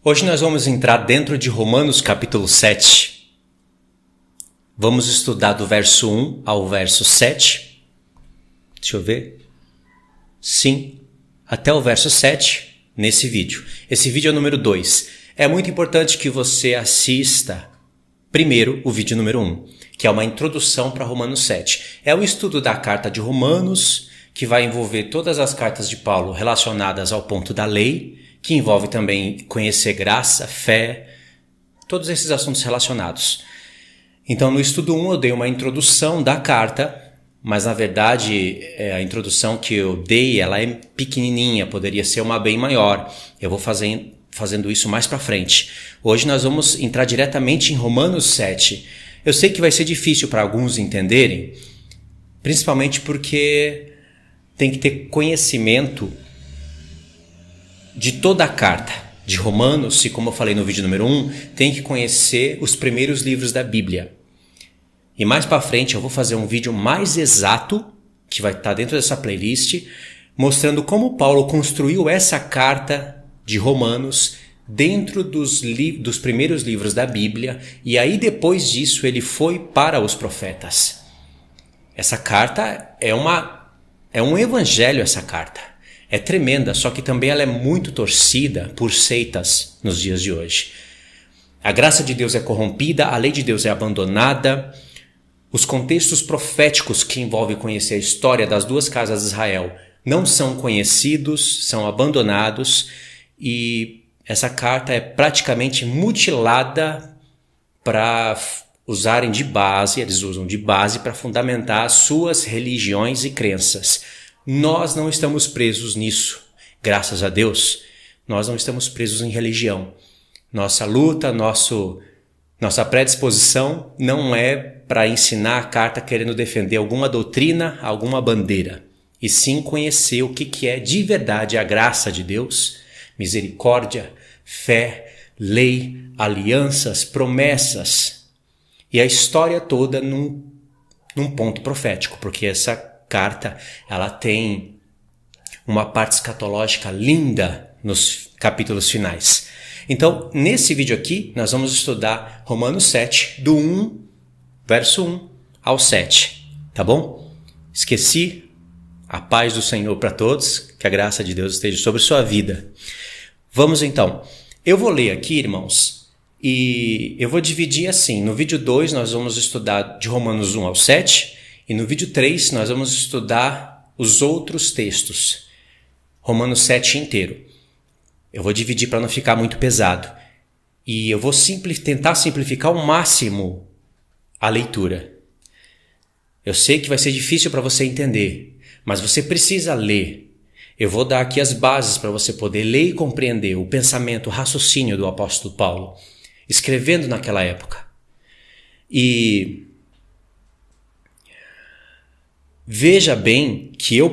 Hoje nós vamos entrar dentro de Romanos capítulo 7. Vamos estudar do verso 1 ao verso 7. Deixa eu ver. Sim, até o verso 7 nesse vídeo. Esse vídeo é o número 2. É muito importante que você assista primeiro o vídeo número 1, que é uma introdução para Romanos 7. É o estudo da carta de Romanos, que vai envolver todas as cartas de Paulo relacionadas ao ponto da lei, que envolve também conhecer graça, fé, todos esses assuntos relacionados. Então, no estudo 1 eu dei uma introdução da carta, mas na verdade a introdução que eu dei ela é pequenininha, poderia ser uma bem maior. Eu vou fazendo isso mais para frente. Hoje nós vamos entrar diretamente em Romanos 7. Eu sei que vai ser difícil para alguns entenderem, principalmente porque tem que ter conhecimento de toda a carta de Romanos, e como eu falei no vídeo número 1, tem que conhecer os primeiros livros da Bíblia. E mais para frente eu vou fazer um vídeo mais exato, que vai estar dentro dessa playlist, mostrando como Paulo construiu essa carta de Romanos dentro dos primeiros livros da Bíblia, e aí depois disso ele foi para os profetas. Essa carta é um evangelho, essa carta. É tremenda, só que também ela é muito torcida por seitas nos dias de hoje. A graça de Deus é corrompida, a lei de Deus é abandonada, os contextos proféticos que envolvem conhecer a história das duas casas de Israel não são conhecidos, são abandonados, e essa carta é praticamente mutilada para usarem de base, eles usam de base para fundamentar as suas religiões e crenças. Nós não estamos presos nisso, graças a Deus. Nós não estamos presos em religião. Nossa luta, nossa predisposição não é para ensinar a carta querendo defender alguma doutrina, alguma bandeira, e sim conhecer o que é de verdade a graça de Deus, misericórdia, fé, lei, alianças, promessas, e a história toda num ponto profético, porque essa carta, ela tem uma parte escatológica linda nos capítulos finais. Então, nesse vídeo aqui, nós vamos estudar Romanos 7, do 1, verso 1 ao 7, tá bom? Esqueci? A paz do Senhor para todos, que a graça de Deus esteja sobre sua vida. Vamos então. Eu vou ler aqui, irmãos, e eu vou dividir assim. No vídeo 2, nós vamos estudar de Romanos 1 ao 7, e no vídeo 3 nós vamos estudar os outros textos, Romanos 7 inteiro. Eu vou dividir para não ficar muito pesado. E eu vou tentar simplificar ao máximo a leitura. Eu sei que vai ser difícil para você entender, mas você precisa ler. Eu vou dar aqui as bases para você poder ler e compreender o pensamento, o raciocínio do apóstolo Paulo, escrevendo naquela época. E veja bem que eu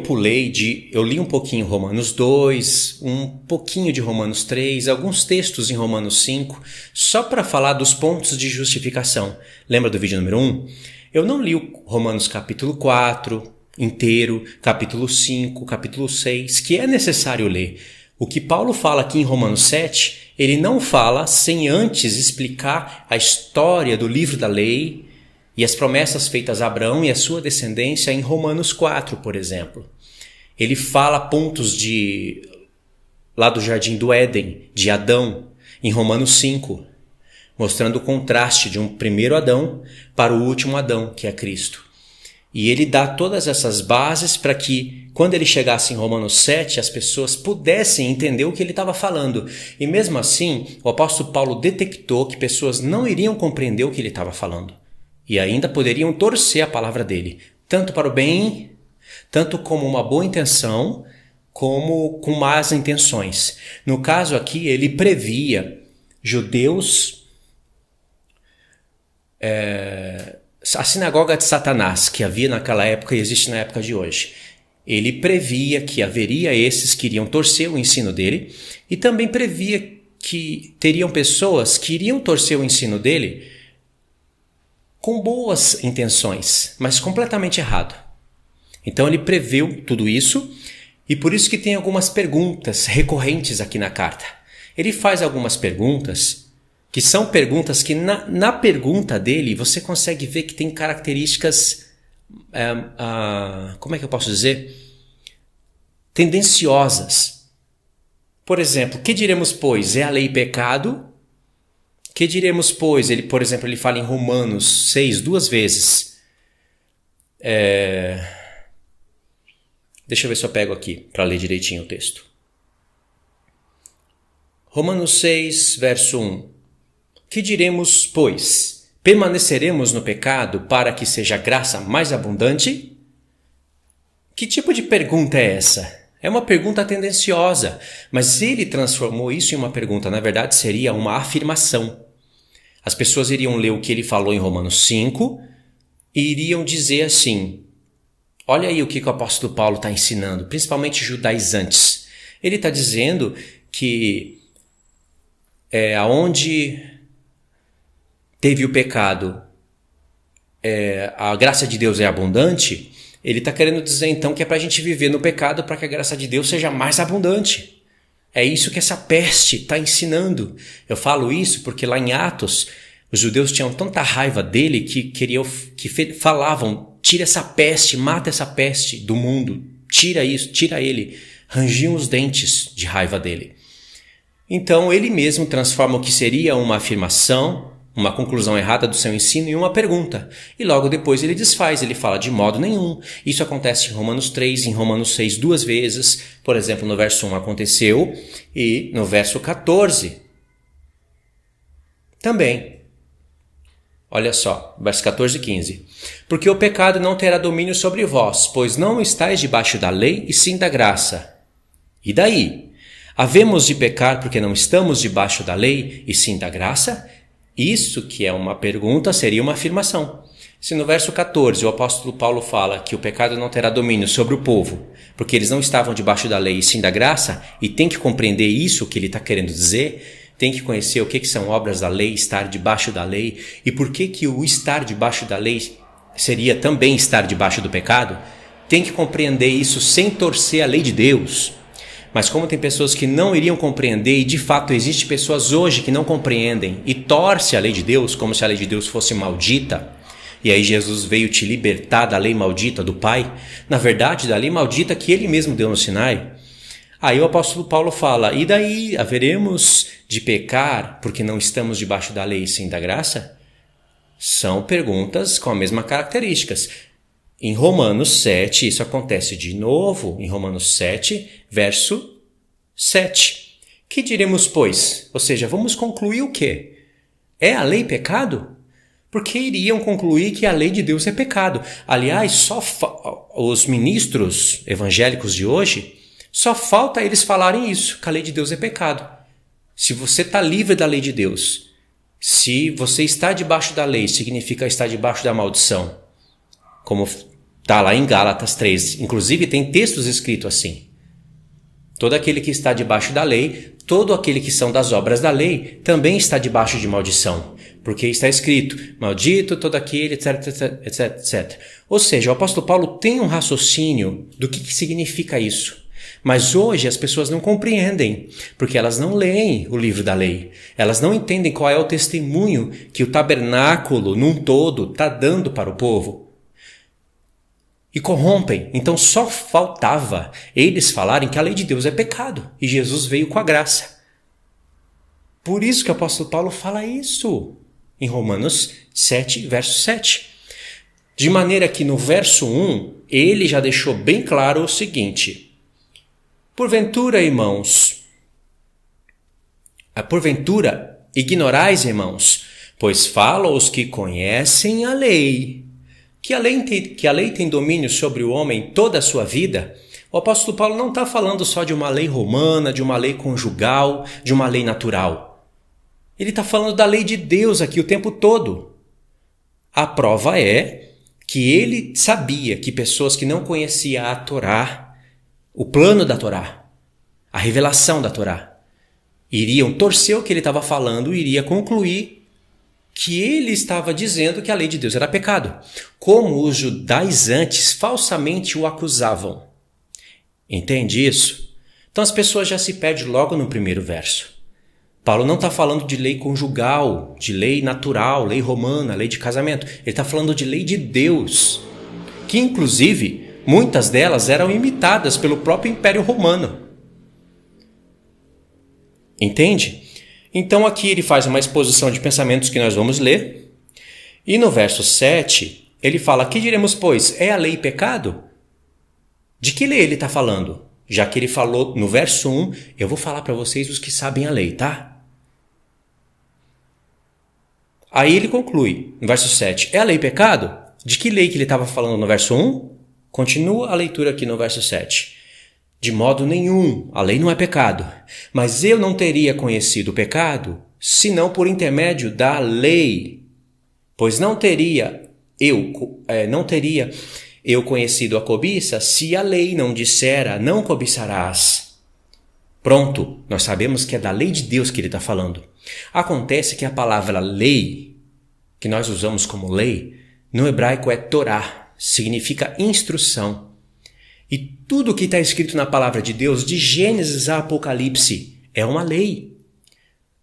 li um pouquinho Romanos 2, um pouquinho de Romanos 3, alguns textos em Romanos 5, só para falar dos pontos de justificação. Lembra do vídeo número 1? Eu não li o Romanos capítulo 4 inteiro, capítulo 5, capítulo 6, que é necessário ler. O que Paulo fala aqui em Romanos 7, ele não fala sem antes explicar a história do livro da lei, e as promessas feitas a Abraão e a sua descendência em Romanos 4, por exemplo. Ele fala pontos lá do Jardim do Éden, de Adão, em Romanos 5, mostrando o contraste de um primeiro Adão para o último Adão, que é Cristo. E ele dá todas essas bases para que, quando ele chegasse em Romanos 7, as pessoas pudessem entender o que ele estava falando. E mesmo assim, o apóstolo Paulo detectou que pessoas não iriam compreender o que ele estava falando. E ainda poderiam torcer a palavra dele, tanto para o bem, tanto como uma boa intenção, como com más intenções. No caso aqui, ele previa judeus, a sinagoga de Satanás, que havia naquela época e existe na época de hoje. Ele previa que haveria esses que iriam torcer o ensino dele, e também previa que teriam pessoas que iriam torcer o ensino dele com boas intenções, mas completamente errado. Então ele previu tudo isso, e por isso que tem algumas perguntas recorrentes aqui na carta. Ele faz algumas perguntas que são perguntas que na pergunta dele você consegue ver que tem características, como é que eu posso dizer? Tendenciosas. Por exemplo, que diremos, pois? É a lei pecado? Que diremos, pois? Por exemplo, ele fala em Romanos 6 2 vezes. Deixa eu ver se eu pego aqui para ler direitinho o texto. Romanos 6, verso 1. Que diremos, pois? Permaneceremos no pecado para que seja a graça mais abundante? Que tipo de pergunta é essa? É uma pergunta tendenciosa, mas ele transformou isso em uma pergunta. Na verdade, seria uma afirmação. As pessoas iriam ler o que ele falou em Romanos 5 e iriam dizer assim: olha aí o que o apóstolo Paulo está ensinando, principalmente judaizantes. Ele está dizendo que aonde teve o pecado, a graça de Deus é abundante. Ele está querendo dizer então que é para a gente viver no pecado para que a graça de Deus seja mais abundante. É isso que essa peste está ensinando. Eu falo isso porque lá em Atos, os judeus tinham tanta raiva dele que falavam: tira essa peste, mata essa peste do mundo, tira isso, tira ele. Rangiam os dentes de raiva dele. Então ele mesmo transforma o que seria uma afirmação, uma conclusão errada do seu ensino, em uma pergunta. E logo depois ele desfaz, ele fala: de modo nenhum. Isso acontece em Romanos 3, em Romanos 6 2 vezes. Por exemplo, no verso 1 aconteceu e no verso 14 também. Olha só, verso 14 e 15. Porque o pecado não terá domínio sobre vós, pois não estáis debaixo da lei, e sim da graça. E daí? Havemos de pecar porque não estamos debaixo da lei, e sim da graça? Isso que é uma pergunta seria uma afirmação. Se no verso 14 o apóstolo Paulo fala que o pecado não terá domínio sobre o povo, porque eles não estavam debaixo da lei e sim da graça, e tem que compreender isso que ele está querendo dizer, tem que conhecer o que são obras da lei, estar debaixo da lei, e por que o estar debaixo da lei seria também estar debaixo do pecado, tem que compreender isso sem torcer a lei de Deus. Mas como tem pessoas que não iriam compreender, e de fato existem pessoas hoje que não compreendem e torcem a lei de Deus como se a lei de Deus fosse maldita, e aí Jesus veio te libertar da lei maldita do Pai, na verdade da lei maldita que ele mesmo deu no Sinai. Aí o apóstolo Paulo fala: e daí, haveremos de pecar porque não estamos debaixo da lei e sim da graça? São perguntas com as mesmas características. Em Romanos 7, isso acontece de novo, em Romanos 7, verso 7. Que diremos, pois? Ou seja, vamos concluir o quê? É a lei pecado? Porque iriam concluir que a lei de Deus é pecado. Aliás, os ministros evangélicos de hoje, só falta eles falarem isso, que a lei de Deus é pecado. Se você está livre da lei de Deus, se você está debaixo da lei, significa estar debaixo da maldição. Como está lá em Gálatas 3. Inclusive tem textos escritos assim. Todo aquele que está debaixo da lei, todo aquele que são das obras da lei, também está debaixo de maldição. Porque está escrito: maldito todo aquele, etc, etc, etc, etc. Ou seja, o apóstolo Paulo tem um raciocínio do que significa isso. Mas hoje as pessoas não compreendem, porque elas não leem o livro da lei. Elas não entendem qual é o testemunho que o tabernáculo, num todo, está dando para o povo. E corrompem. Então só faltava eles falarem que a lei de Deus é pecado e Jesus veio com a graça. Por isso que o apóstolo Paulo fala isso em Romanos 7, verso 7. De maneira que no verso 1 ele já deixou bem claro o seguinte: porventura, irmãos, ignorais, irmãos, pois falam os que conhecem a lei, que a lei tem domínio sobre o homem toda a sua vida. O apóstolo Paulo não está falando só de uma lei romana, de uma lei conjugal, de uma lei natural. Ele está falando da lei de Deus aqui o tempo todo. A prova é que ele sabia que pessoas que não conheciam a Torá, o plano da Torá, a revelação da Torá, iriam torcer o que ele estava falando e iria concluir que ele estava dizendo que a lei de Deus era pecado, como os judaizantes falsamente o acusavam. Entende isso? Então as pessoas já se perdem logo no primeiro verso. Paulo não está falando de lei conjugal, de lei natural, lei romana, lei de casamento. Ele está falando de lei de Deus, que inclusive muitas delas eram imitadas pelo próprio Império Romano. Entende? Então aqui ele faz uma exposição de pensamentos que nós vamos ler. E no verso 7, ele fala: que diremos, pois? É a lei pecado? De que lei ele está falando? Já que ele falou no verso 1, eu vou falar para vocês os que sabem a lei, tá? Aí ele conclui, no verso 7, é a lei pecado? De que lei que ele estava falando no verso 1? Continua a leitura aqui no verso 7. De modo nenhum, a lei não é pecado, mas eu não teria conhecido o pecado, senão por intermédio da lei. Pois não teria eu conhecido a cobiça se a lei não dissera, não cobiçarás. Pronto, nós sabemos que é da lei de Deus que ele está falando. Acontece que a palavra lei, que nós usamos como lei, no hebraico é Torá, significa instrução. E tudo que está escrito na palavra de Deus, de Gênesis a Apocalipse, é uma lei.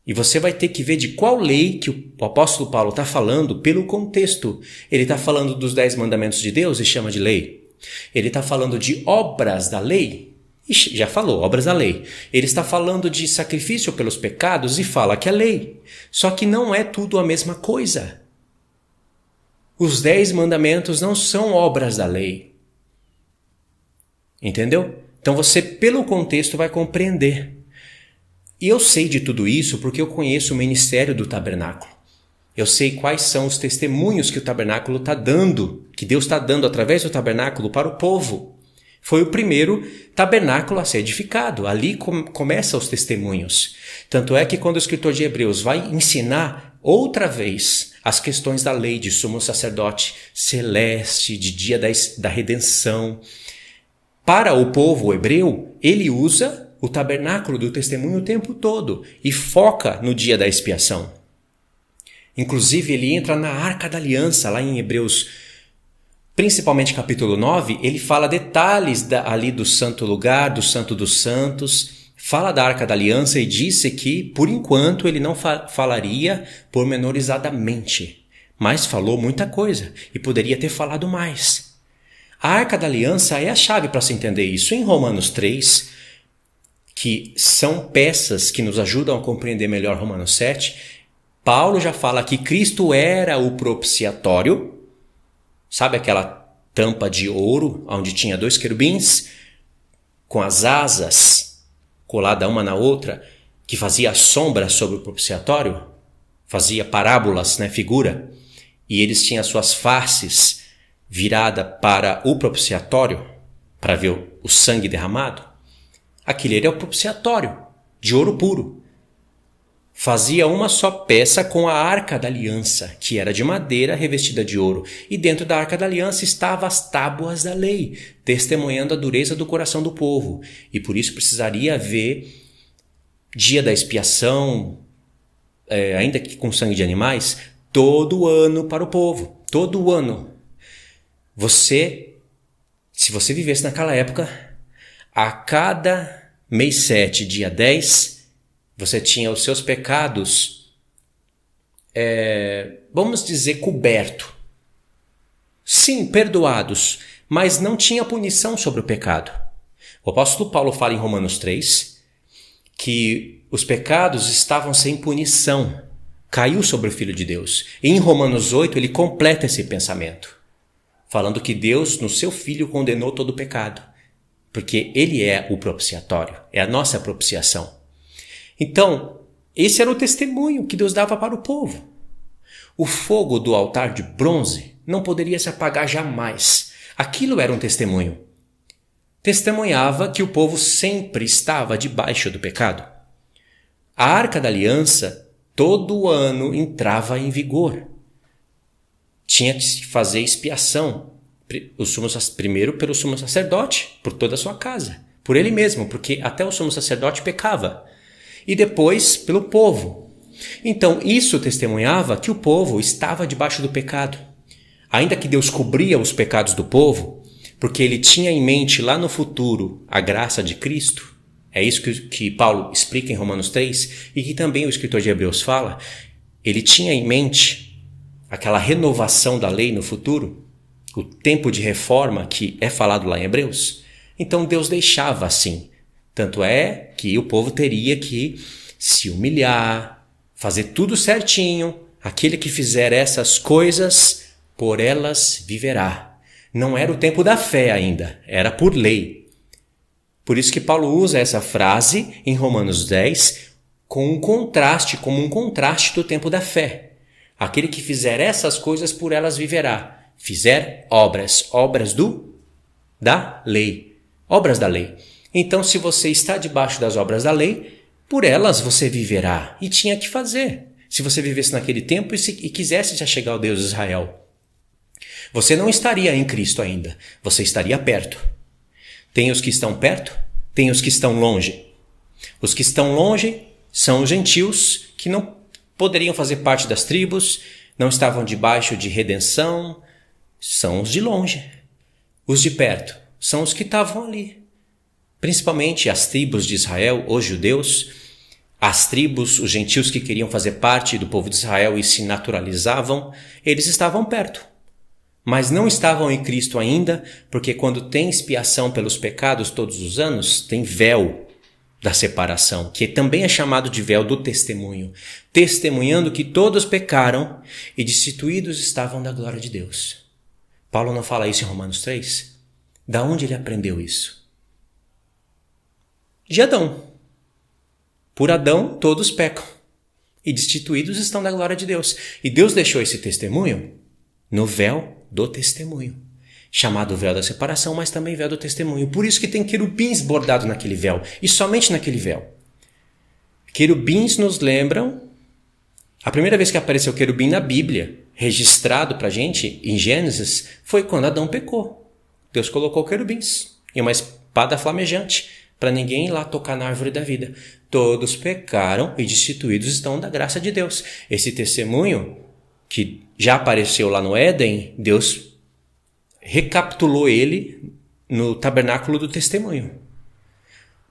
E você vai ter que ver de qual lei que o apóstolo Paulo está falando pelo contexto. Ele está falando dos 10 mandamentos de Deus e chama de lei. Ele está falando de obras da lei. Ixi, já falou, obras da lei. Ele está falando de sacrifício pelos pecados e fala que é lei. Só que não é tudo a mesma coisa. Os 10 mandamentos não são obras da lei. Entendeu? Então você, pelo contexto, vai compreender. E eu sei de tudo isso porque eu conheço o ministério do tabernáculo. Eu sei quais são os testemunhos que o tabernáculo está dando, que Deus está dando através do tabernáculo para o povo. Foi o primeiro tabernáculo a ser edificado. Ali começam os testemunhos. Tanto é que quando o escritor de Hebreus vai ensinar outra vez as questões da lei de sumo sacerdote celeste, de dia da redenção, para o povo hebreu, ele usa o tabernáculo do testemunho o tempo todo e foca no dia da expiação. Inclusive, ele entra na Arca da Aliança, lá em Hebreus, principalmente capítulo 9, ele fala detalhes ali do santo lugar, do santo dos santos, fala da Arca da Aliança e disse que, por enquanto, ele não falaria pormenorizadamente, mas falou muita coisa e poderia ter falado mais. A Arca da Aliança é a chave para se entender isso. Em Romanos 3, que são peças que nos ajudam a compreender melhor Romanos 7, Paulo já fala que Cristo era o propiciatório. Sabe aquela tampa de ouro onde tinha 2 querubins com as asas coladas uma na outra, que fazia sombra sobre o propiciatório? Fazia parábolas, figura. E eles tinham as suas faces virada para o propiciatório, para ver o sangue derramado. Aquele era o propiciatório, de ouro puro. Fazia uma só peça com a Arca da Aliança, que era de madeira revestida de ouro. E dentro da Arca da Aliança estavam as tábuas da lei, testemunhando a dureza do coração do povo. E por isso precisaria haver dia da expiação, ainda que com sangue de animais, todo ano para o povo. Todo ano. Se você vivesse naquela época, a cada mês 7, dia 10, você tinha os seus pecados, vamos dizer, coberto. Sim, perdoados, mas não tinha punição sobre o pecado. O apóstolo Paulo fala em Romanos 3 que os pecados estavam sem punição, caiu sobre o Filho de Deus. E em Romanos 8 ele completa esse pensamento, falando que Deus no seu Filho condenou todo o pecado, porque ele é o propiciatório, é a nossa propiciação. Então, esse era o testemunho que Deus dava para o povo. O fogo do altar de bronze não poderia se apagar jamais. Aquilo era um testemunho. Testemunhava que o povo sempre estava debaixo do pecado. A Arca da Aliança, todo ano, entrava em vigor. Tinha que se fazer expiação, primeiro pelo sumo sacerdote, por toda a sua casa, por ele mesmo, porque até o sumo sacerdote pecava. E depois pelo povo. Então isso testemunhava que o povo estava debaixo do pecado. Ainda que Deus cobria os pecados do povo, porque ele tinha em mente lá no futuro a graça de Cristo, É isso que Paulo explica em Romanos 3 e que também o escritor de Hebreus fala. Ele tinha em mente aquela renovação da lei no futuro, o tempo de reforma que é falado lá em Hebreus. Então Deus deixava assim. Tanto é que o povo teria que se humilhar, fazer tudo certinho. Aquele que fizer essas coisas, por elas viverá. Não era o tempo da fé ainda, era por lei. Por isso que Paulo usa essa frase em Romanos 10 como um contraste do tempo da fé. Aquele que fizer essas coisas, por elas viverá. Fizer obras da lei. Obras da lei. Então, se você está debaixo das obras da lei, por elas você viverá. E tinha que fazer. Se você vivesse naquele tempo e quisesse já chegar ao Deus de Israel, você não estaria em Cristo ainda. Você estaria perto. Tem os que estão perto, tem os que estão longe. Os que estão longe são os gentios que não poderiam fazer parte das tribos, não estavam debaixo de redenção, são os de longe. Os de perto são os que estavam ali. Principalmente as tribos de Israel, os judeus, as tribos, os gentios que queriam fazer parte do povo de Israel e se naturalizavam, eles estavam perto. Mas não estavam em Cristo ainda, porque quando tem expiação pelos pecados todos os anos, tem véu da separação, que também é chamado de véu do testemunho, testemunhando que todos pecaram e destituídos estavam da glória de Deus. Paulo não fala isso em Romanos 3? Da onde ele aprendeu isso? De Adão. Por Adão todos pecam e destituídos estão da glória de Deus. E Deus deixou esse testemunho no véu do testemunho, chamado véu da separação, mas também véu do testemunho. Por isso que tem querubins bordados naquele véu, e somente naquele véu. Querubins nos lembram, a primeira vez que apareceu querubim na Bíblia, registrado pra gente em Gênesis, foi quando Adão pecou. Deus colocou querubins e uma espada flamejante para ninguém ir lá tocar na árvore da vida. Todos pecaram e destituídos estão da graça de Deus. Esse testemunho que já apareceu lá no Éden, Deus recapitulou ele no tabernáculo do testemunho.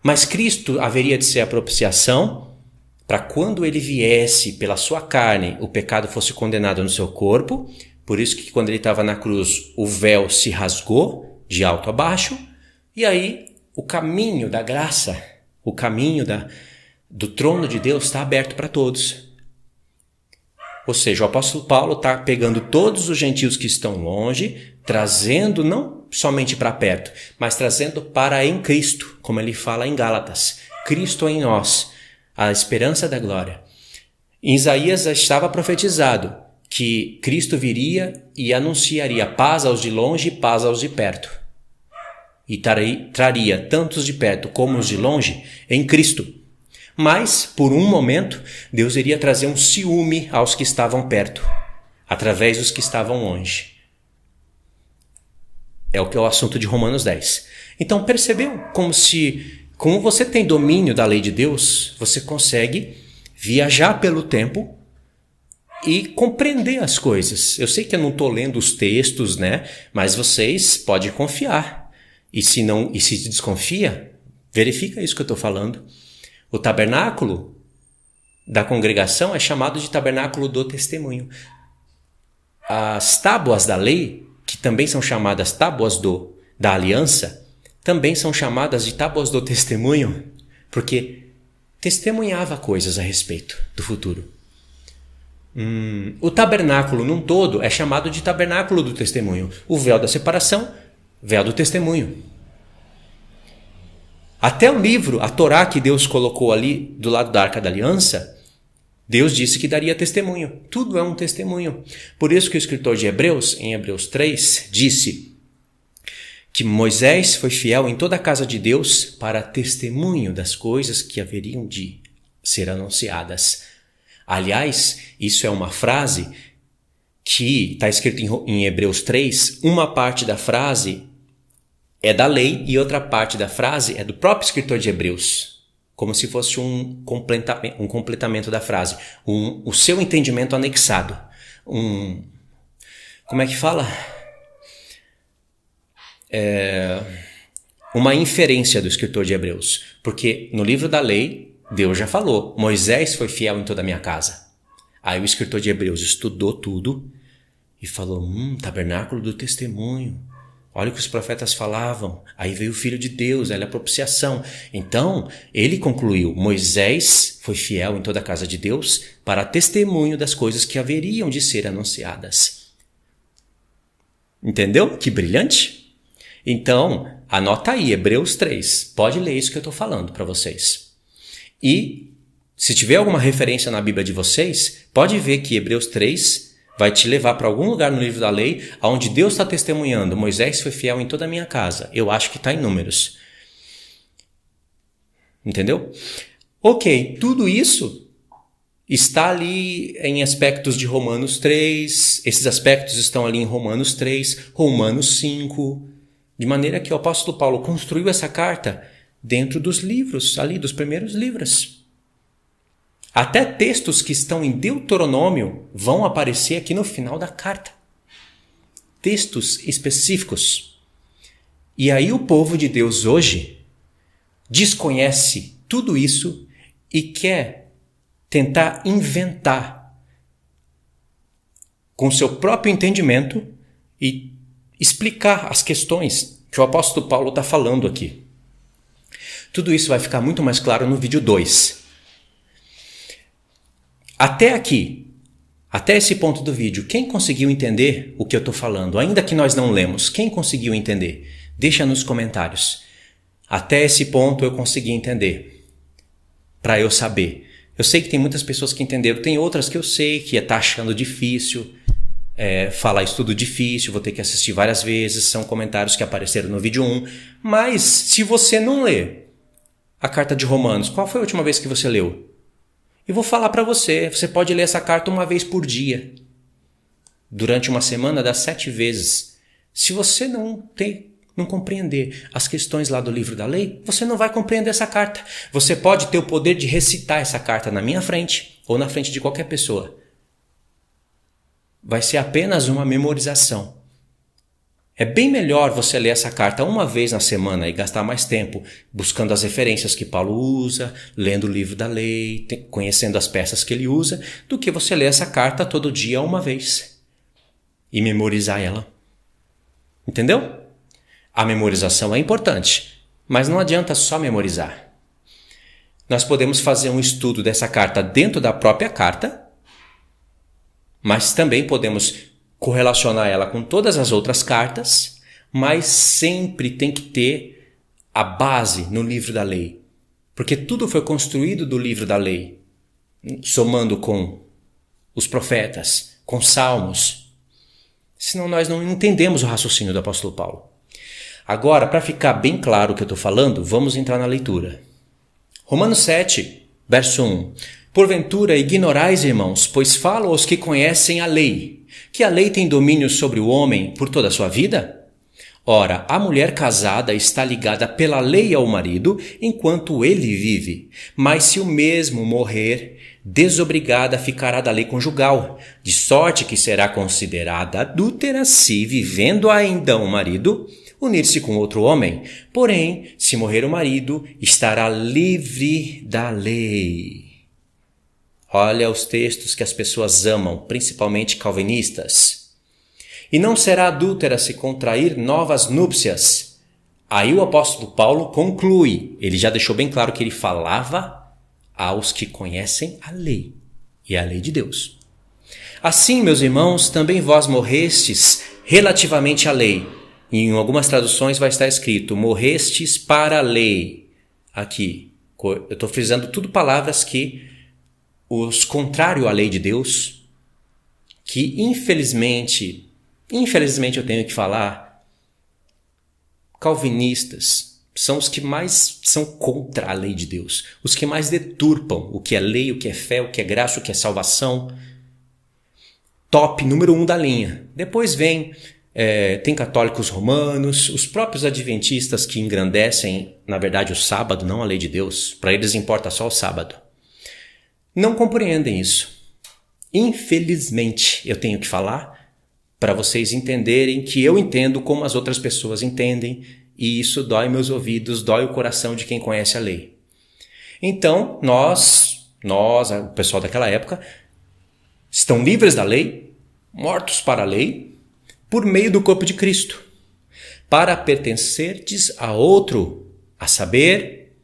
Mas Cristo haveria de ser a propiciação para quando ele viesse pela sua carne, o pecado fosse condenado no seu corpo. Por isso que quando ele estava na cruz, o véu se rasgou de alto a baixo. E aí o caminho da graça, o caminho do trono de Deus está aberto para todos. Ou seja, o apóstolo Paulo está pegando todos os gentios que estão longe, trazendo não somente para perto, mas trazendo para em Cristo, como ele fala em Gálatas. Cristo em nós, a esperança da glória. Em Isaías já estava profetizado que Cristo viria e anunciaria paz aos de longe e paz aos de perto. E traria tanto os de perto como os de longe em Cristo. Mas, por um momento, Deus iria trazer um ciúme aos que estavam perto, através dos que estavam longe. É o que é o assunto de Romanos 10. Então, percebeu como você tem domínio da lei de Deus, você consegue viajar pelo tempo e compreender as coisas. Eu sei que eu não estou lendo os textos, né? Mas vocês podem confiar. E se desconfia, verifica isso que eu estou falando. O tabernáculo da congregação é chamado de tabernáculo do testemunho. As tábuas da lei, que também são chamadas tábuas da aliança, também são chamadas de tábuas do testemunho, porque testemunhava coisas a respeito do futuro. O tabernáculo num todo é chamado de tabernáculo do testemunho. O véu da separação, véu do testemunho. Até o livro, a Torá que Deus colocou ali do lado da Arca da Aliança, Deus disse que daria testemunho. Tudo é um testemunho. Por isso que o escritor de Hebreus, em Hebreus 3, disse que Moisés foi fiel em toda a casa de Deus para testemunho das coisas que haveriam de ser anunciadas. Aliás, isso é uma frase que está escrita em Hebreus 3, uma parte da frase é da lei e outra parte da frase é do próprio escritor de Hebreus, como se fosse um completamento da frase, o seu entendimento anexado. Como é que fala? uma inferência do escritor de Hebreus. Porque no livro da lei, Deus já falou, Moisés foi fiel em toda a minha casa. Aí o escritor de Hebreus estudou tudo e falou, tabernáculo do testemunho. Olha o que os profetas falavam. Aí veio o Filho de Deus, ela é a propiciação. Então, ele concluiu, Moisés foi fiel em toda a casa de Deus para testemunho das coisas que haveriam de ser anunciadas. Entendeu? Que brilhante? Então, anota aí, Hebreus 3. Pode ler isso que eu estou falando para vocês. E, se tiver alguma referência na Bíblia de vocês, pode ver que Hebreus 3 vai te levar para algum lugar no livro da lei, onde Deus está testemunhando, Moisés foi fiel em toda a minha casa. Eu acho que está em Números. Entendeu? Ok, tudo isso está ali em aspectos de Romanos 3, esses aspectos estão ali em Romanos 3, Romanos 5, de maneira que o apóstolo Paulo construiu essa carta dentro dos livros, ali dos primeiros livros. Até textos que estão em Deuteronômio vão aparecer aqui no final da carta. Textos específicos. E aí o povo de Deus hoje desconhece tudo isso e quer tentar inventar com seu próprio entendimento e explicar as questões que o apóstolo Paulo está falando aqui. Tudo isso vai ficar muito mais claro no vídeo 2. Até aqui, até esse ponto do vídeo, quem conseguiu entender o que eu estou falando? Ainda que nós não lemos, quem conseguiu entender? Deixa nos comentários. Até esse ponto eu consegui entender, para eu saber. Eu sei que tem muitas pessoas que entenderam, tem outras que eu sei que tá achando difícil, falar isso tudo difícil, vou ter que assistir várias vezes, são comentários que apareceram no vídeo 1. Mas se você não lê a carta de Romanos, qual foi a última vez que você leu? E vou falar para você, você pode ler essa carta uma vez por dia. Durante uma semana dá 7 vezes. Se você não compreender as questões lá do livro da lei, você não vai compreender essa carta. Você pode ter o poder de recitar essa carta na minha frente ou na frente de qualquer pessoa. Vai ser apenas uma memorização. É bem melhor você ler essa carta uma vez na semana e gastar mais tempo buscando as referências que Paulo usa, lendo o livro da lei, conhecendo as peças que ele usa, do que você ler essa carta todo dia uma vez e memorizar ela. Entendeu? A memorização é importante, mas não adianta só memorizar. Nós podemos fazer um estudo dessa carta dentro da própria carta, mas também podemos correlacionar ela com todas as outras cartas, mas sempre tem que ter a base no livro da lei. Porque tudo foi construído do livro da lei, somando com os profetas, com salmos. Senão nós não entendemos o raciocínio do apóstolo Paulo. Agora, para ficar bem claro o que eu estou falando, vamos entrar na leitura. Romanos 7, verso 1. Porventura ignorais, irmãos, pois falo aos que conhecem a lei, que a lei tem domínio sobre o homem por toda a sua vida? Ora, a mulher casada está ligada pela lei ao marido enquanto ele vive, mas se o mesmo morrer, desobrigada ficará da lei conjugal, de sorte que será considerada adúltera se, vivendo ainda o marido, unir-se com outro homem. Porém, se morrer o marido, estará livre da lei. Olha os textos que as pessoas amam, principalmente calvinistas. E não será adúltera se contrair novas núpcias. Aí o apóstolo Paulo conclui. Ele já deixou bem claro que ele falava aos que conhecem a lei e a lei de Deus. Assim, meus irmãos, também vós morrestes relativamente à lei. E em algumas traduções vai estar escrito, morrestes para a lei. Aqui, eu estou frisando tudo palavras que os contrários à lei de Deus, que infelizmente eu tenho que falar, calvinistas são os que mais são contra a lei de Deus, os que mais deturpam o que é lei, o que é fé, o que é graça, o que é salvação. Top número 1 da linha. Depois tem católicos romanos, os próprios adventistas que engrandecem, na verdade, o sábado, não a lei de Deus. Para eles importa só o sábado. Não compreendem isso. Infelizmente, eu tenho que falar para vocês entenderem que eu entendo como as outras pessoas entendem E isso dói meus ouvidos, dói o coração de quem conhece a lei. Então, nós, o pessoal daquela época, estão livres da lei, mortos para a lei, por meio do corpo de Cristo, para pertencerdes a outro, a saber,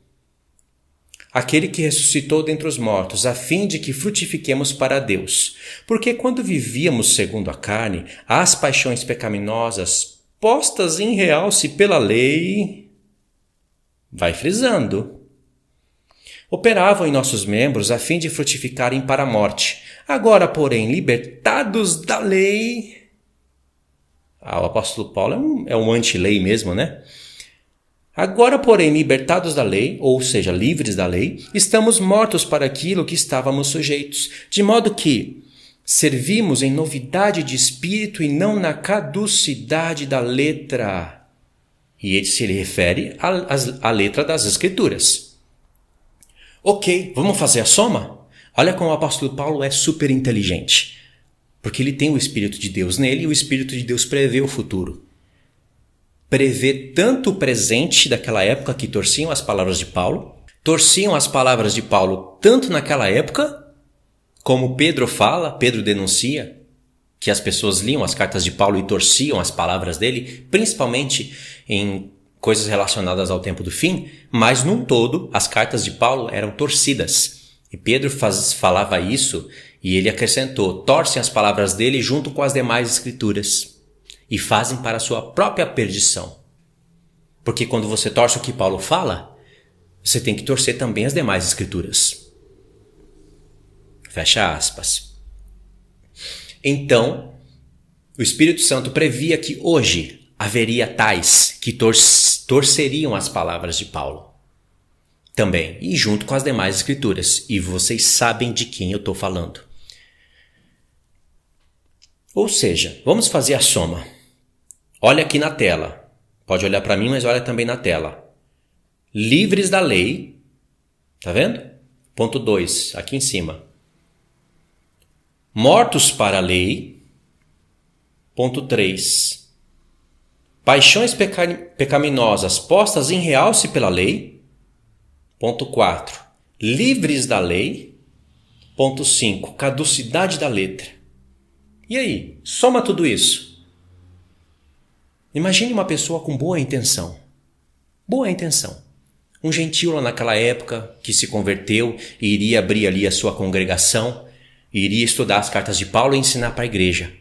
aquele que ressuscitou dentre os mortos, a fim de que frutifiquemos para Deus. Porque quando vivíamos segundo a carne, as paixões pecaminosas, postas em realce pela lei, vai frisando, operavam em nossos membros a fim de frutificarem para a morte. Agora, porém, libertados da lei... o apóstolo Paulo é um anti-lei mesmo, né? Agora, porém, libertados da lei, ou seja, livres da lei, estamos mortos para aquilo que estávamos sujeitos, de modo que servimos em novidade de espírito e não na caducidade da letra. E ele se refere à letra das Escrituras. Ok, vamos fazer a soma? Olha como o apóstolo Paulo é super inteligente. Porque ele tem o Espírito de Deus nele e o Espírito de Deus prevê o futuro. Prevê tanto o presente daquela época que torciam as palavras de Paulo, tanto naquela época, como Pedro denuncia, que as pessoas liam as cartas de Paulo e torciam as palavras dele, principalmente em coisas relacionadas ao tempo do fim, mas num todo as cartas de Paulo eram torcidas. E Pedro falava isso e ele acrescentou, torcem as palavras dele junto com as demais escrituras e fazem para a sua própria perdição. Porque quando você torce o que Paulo fala, você tem que torcer também as demais escrituras. Fecha aspas. Então, o Espírito Santo previa que hoje haveria tais que torceriam as palavras de Paulo. Também, e junto com as demais escrituras. E vocês sabem de quem eu estou falando. Ou seja, vamos fazer a soma. Olha aqui na tela. Pode olhar para mim, mas olha também na tela. Livres da lei. Tá vendo? Ponto 2, aqui em cima. Mortos para a lei. Ponto 3. Paixões pecaminosas postas em realce pela lei. Ponto 4. Livres da lei. Ponto 5. Caducidade da letra. E aí? Soma tudo isso. Imagine uma pessoa com boa intenção. Boa intenção. Um gentio lá naquela época que se converteu e iria abrir ali a sua congregação, iria estudar as cartas de Paulo e ensinar para a igreja.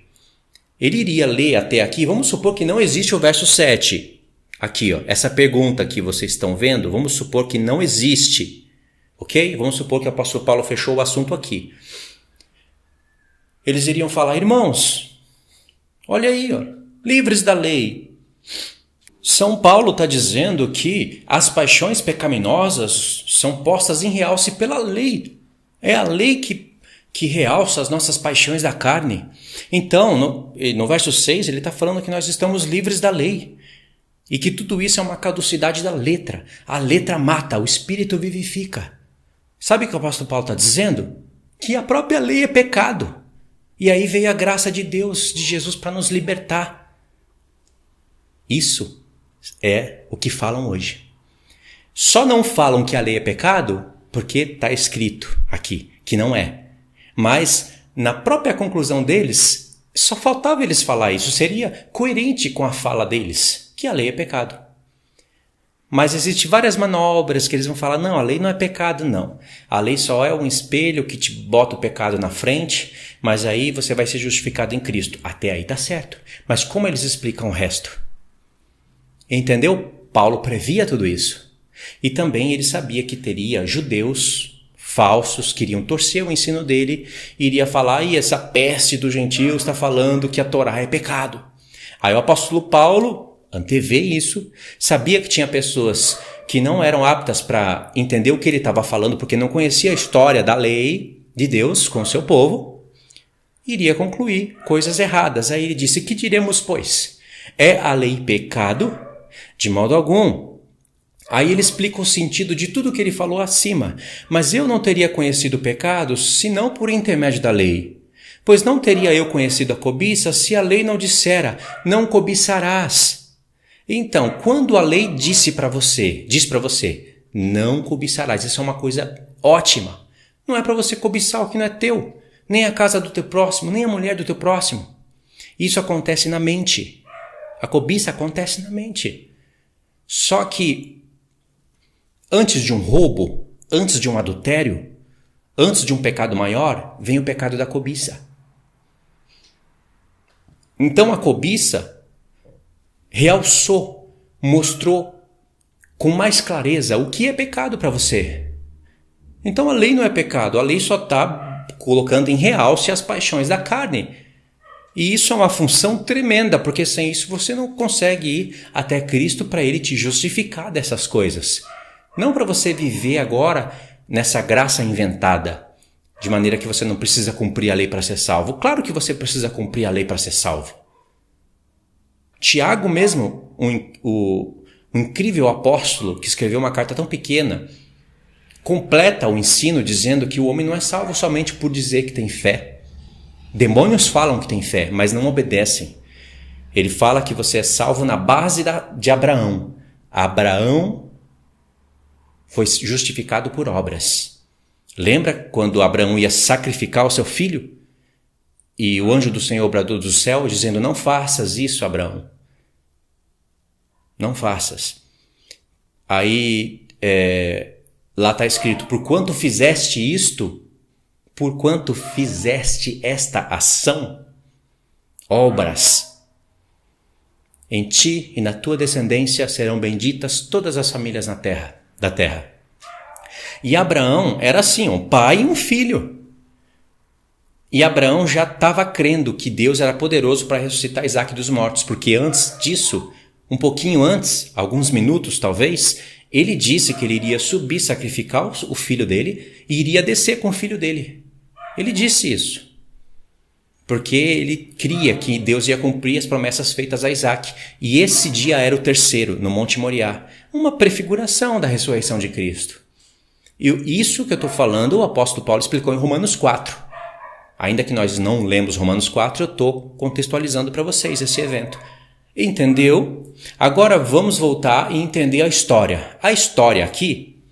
Ele iria ler até aqui, vamos supor que não existe o verso 7. Aqui, ó, essa pergunta que vocês estão vendo, vamos supor que não existe. Ok? Vamos supor que o apóstolo Paulo fechou o assunto aqui. Eles iriam falar, irmãos, olha aí, ó, livres da lei. São Paulo está dizendo que as paixões pecaminosas são postas em realce pela lei. É a lei que realça as nossas paixões da carne. Então, no verso 6, ele está falando que nós estamos livres da lei. E que tudo isso é uma caducidade da letra. A letra mata, o espírito vivifica. Sabe o que o apóstolo Paulo está dizendo? Que a própria lei é pecado. E aí veio a graça de Deus, de Jesus, para nos libertar. Isso é o que falam hoje. Só não falam que a lei é pecado porque está escrito aqui que não é. Mas na própria conclusão deles, só faltava eles falar isso. Seria coerente com a fala deles, que a lei é pecado. Mas existem várias manobras que eles vão falar, não, a lei não é pecado, não. A lei só é um espelho que te bota o pecado na frente, mas aí você vai ser justificado em Cristo. Até aí tá certo. Mas como eles explicam o resto? Entendeu? Paulo previa tudo isso. E também ele sabia que teria judeus falsos que iriam torcer o ensino dele e iria falar, e essa peste dos gentios está falando que a Torá é pecado. Aí o apóstolo Paulo antevê isso, sabia que tinha pessoas que não eram aptas para entender o que ele estava falando porque não conhecia a história da lei de Deus com o seu povo, iria concluir coisas erradas. Aí ele disse, que diremos, pois? É a lei pecado? De modo algum. Aí ele explica o sentido de tudo que ele falou acima. Mas eu não teria conhecido o pecado senão por intermédio da lei. Pois não teria eu conhecido a cobiça se a lei não dissera, não cobiçarás. Então, quando a lei diz para você, não cobiçarás, isso é uma coisa ótima. Não é para você cobiçar o que não é teu, nem a casa do teu próximo, nem a mulher do teu próximo. Isso acontece na mente. A cobiça acontece na mente. Só que antes de um roubo, antes de um adultério, antes de um pecado maior, vem o pecado da cobiça. Então a cobiça realçou, mostrou com mais clareza o que é pecado para você. Então a lei não é pecado, a lei só está colocando em realce as paixões da carne. E isso é uma função tremenda, porque sem isso você não consegue ir até Cristo para Ele te justificar dessas coisas. Não para você viver agora nessa graça inventada, de maneira que você não precisa cumprir a lei para ser salvo. Claro que você precisa cumprir a lei para ser salvo. Tiago mesmo, o incrível apóstolo que escreveu uma carta tão pequena, completa o ensino dizendo que o homem não é salvo somente por dizer que tem fé. Demônios falam que tem fé, mas não obedecem. Ele fala que você é salvo na base de Abraão. Abraão foi justificado por obras. Lembra quando Abraão ia sacrificar o seu filho? E o anjo do Senhor bradou do céu dizendo, não faças isso, Abraão. Não faças. Aí lá está escrito, porquanto fizeste esta ação, obras, em ti e na tua descendência serão benditas todas as famílias da terra. E Abraão era assim, um pai e um filho. E Abraão já estava crendo que Deus era poderoso para ressuscitar Isaac dos mortos, porque antes disso, um pouquinho antes, alguns minutos talvez, ele disse que ele iria subir, sacrificar o filho dele e iria descer com o filho dele. Ele disse isso. Porque ele cria que Deus ia cumprir as promessas feitas a Isaac. E esse dia era o terceiro, no Monte Moriá. Uma prefiguração da ressurreição de Cristo. E isso que eu estou falando, o apóstolo Paulo explicou em Romanos 4. Ainda que nós não lemos Romanos 4, eu estou contextualizando para vocês esse evento. Entendeu? Agora vamos voltar e entender a história. A história aqui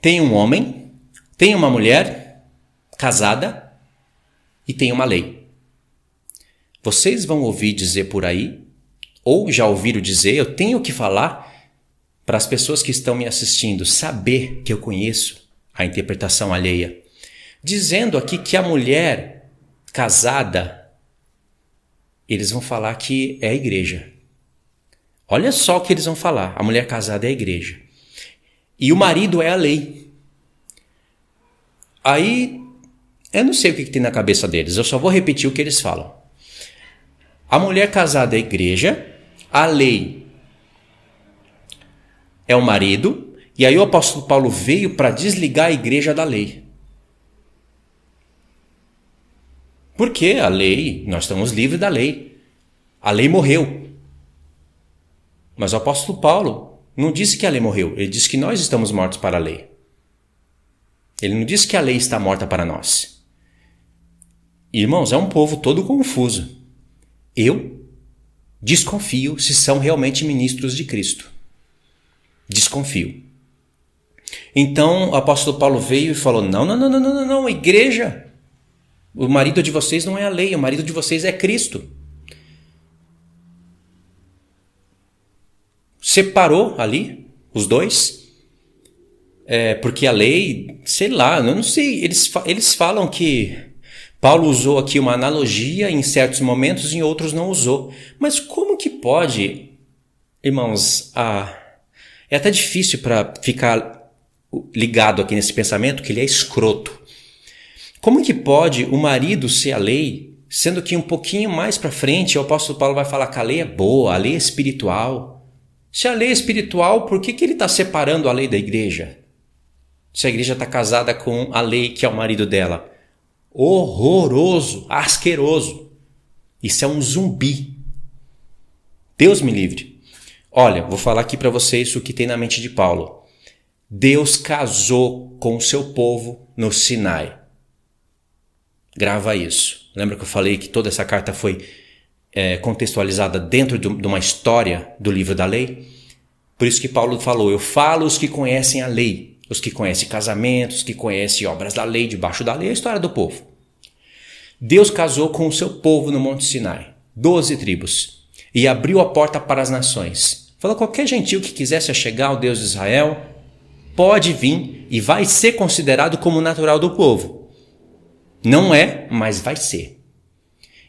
tem um homem, tem uma mulher casada e tem uma lei. Vocês vão ouvir dizer por aí, ou já ouviram dizer, eu tenho que falar para as pessoas que estão me assistindo saber que eu conheço a interpretação alheia. Dizendo aqui que a mulher casada, eles vão falar que é a igreja. Olha só o que eles vão falar. A mulher casada é a igreja. E o marido é a lei. Aí, eu não sei o que tem na cabeça deles. Eu só vou repetir o que eles falam. A mulher casada é a igreja. A lei é o marido. E aí o apóstolo Paulo veio para desligar a igreja da lei. Porque a lei, nós estamos livres da lei. A lei morreu. Mas o apóstolo Paulo não disse que a lei morreu. Ele disse que nós estamos mortos para a lei. Ele não disse que a lei está morta para nós. Irmãos, é um povo todo confuso. Eu desconfio se são realmente ministros de Cristo. Desconfio. Então o apóstolo Paulo veio e falou, não, igreja... O marido de vocês não é a lei, o marido de vocês é Cristo. Separou ali os dois, porque a lei, sei lá, eu não sei, eles falam que Paulo usou aqui uma analogia em certos momentos e em outros não usou. Mas como que pode, irmãos, é até difícil para ficar ligado aqui nesse pensamento que ele é escroto. Como que pode o marido ser a lei, sendo que um pouquinho mais para frente o apóstolo Paulo vai falar que a lei é boa, a lei é espiritual. Se a lei é espiritual, por que ele está separando a lei da igreja? Se a igreja está casada com a lei que é o marido dela. Horroroso, asqueroso. Isso é um zumbi. Deus me livre. Olha, vou falar aqui para vocês o que tem na mente de Paulo. Deus casou com o seu povo no Sinai. Grava isso. Lembra que eu falei que toda essa carta foi contextualizada dentro de uma história do livro da lei. Por isso que Paulo falou, eu falo os que conhecem a lei, os que conhecem casamentos, os que conhecem obras da lei, debaixo da lei, a história do povo. Deus casou com o seu povo no Monte Sinai, 12 tribos, e abriu a porta para as nações. Falou, qualquer gentil que quisesse chegar ao Deus de Israel, pode vir e vai ser considerado como natural do povo. Não é, mas vai ser.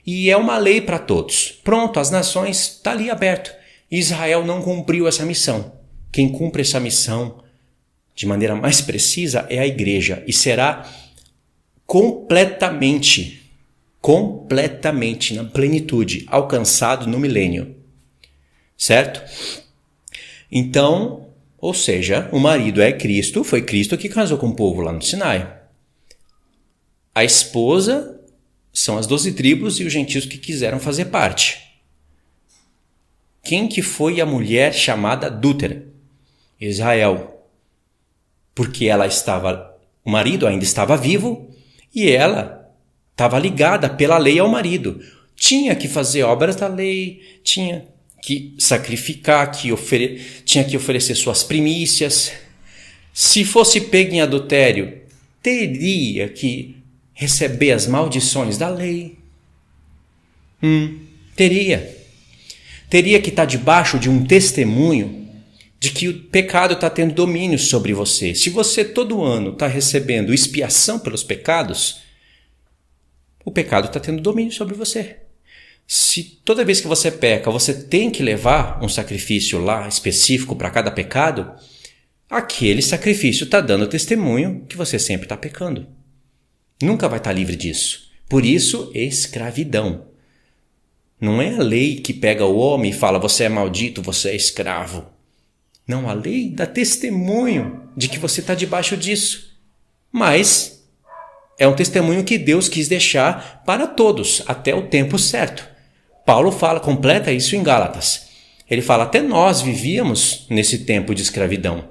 E é uma lei para todos. Pronto, as nações, está ali aberto. Israel não cumpriu essa missão. Quem cumpre essa missão de maneira mais precisa é a igreja. E será completamente na plenitude, alcançado no milênio. Certo? Então, ou seja, o marido é Cristo, foi Cristo que casou com o povo lá no Sinai. A esposa são as 12 tribos e os gentios que quiseram fazer parte. Quem que foi a mulher chamada adúltera? Israel. Porque o marido ainda estava vivo e ela estava ligada pela lei ao marido. Tinha que fazer obras da lei, tinha que sacrificar, tinha que oferecer suas primícias. Se fosse pego em adultério, teria que receber as maldições da lei. Teria que estar debaixo de um testemunho de que o pecado está tendo domínio sobre você. Se você todo ano está recebendo expiação pelos pecados, o pecado está tendo domínio sobre você. Se toda vez que você peca, você tem que levar um sacrifício lá específico para cada pecado, aquele sacrifício está dando testemunho que você sempre está pecando. Nunca vai estar livre disso. Por isso, escravidão. Não é a lei que pega o homem e fala, você é maldito, você é escravo. Não, a lei dá testemunho de que você está debaixo disso. Mas é um testemunho que Deus quis deixar para todos, até o tempo certo. Paulo completa isso em Gálatas. Ele fala, até nós vivíamos nesse tempo de escravidão,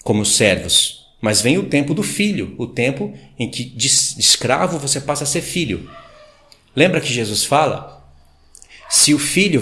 como servos. Mas vem o tempo do filho, o tempo em que de escravo você passa a ser filho. Lembra que Jesus fala? Se o filho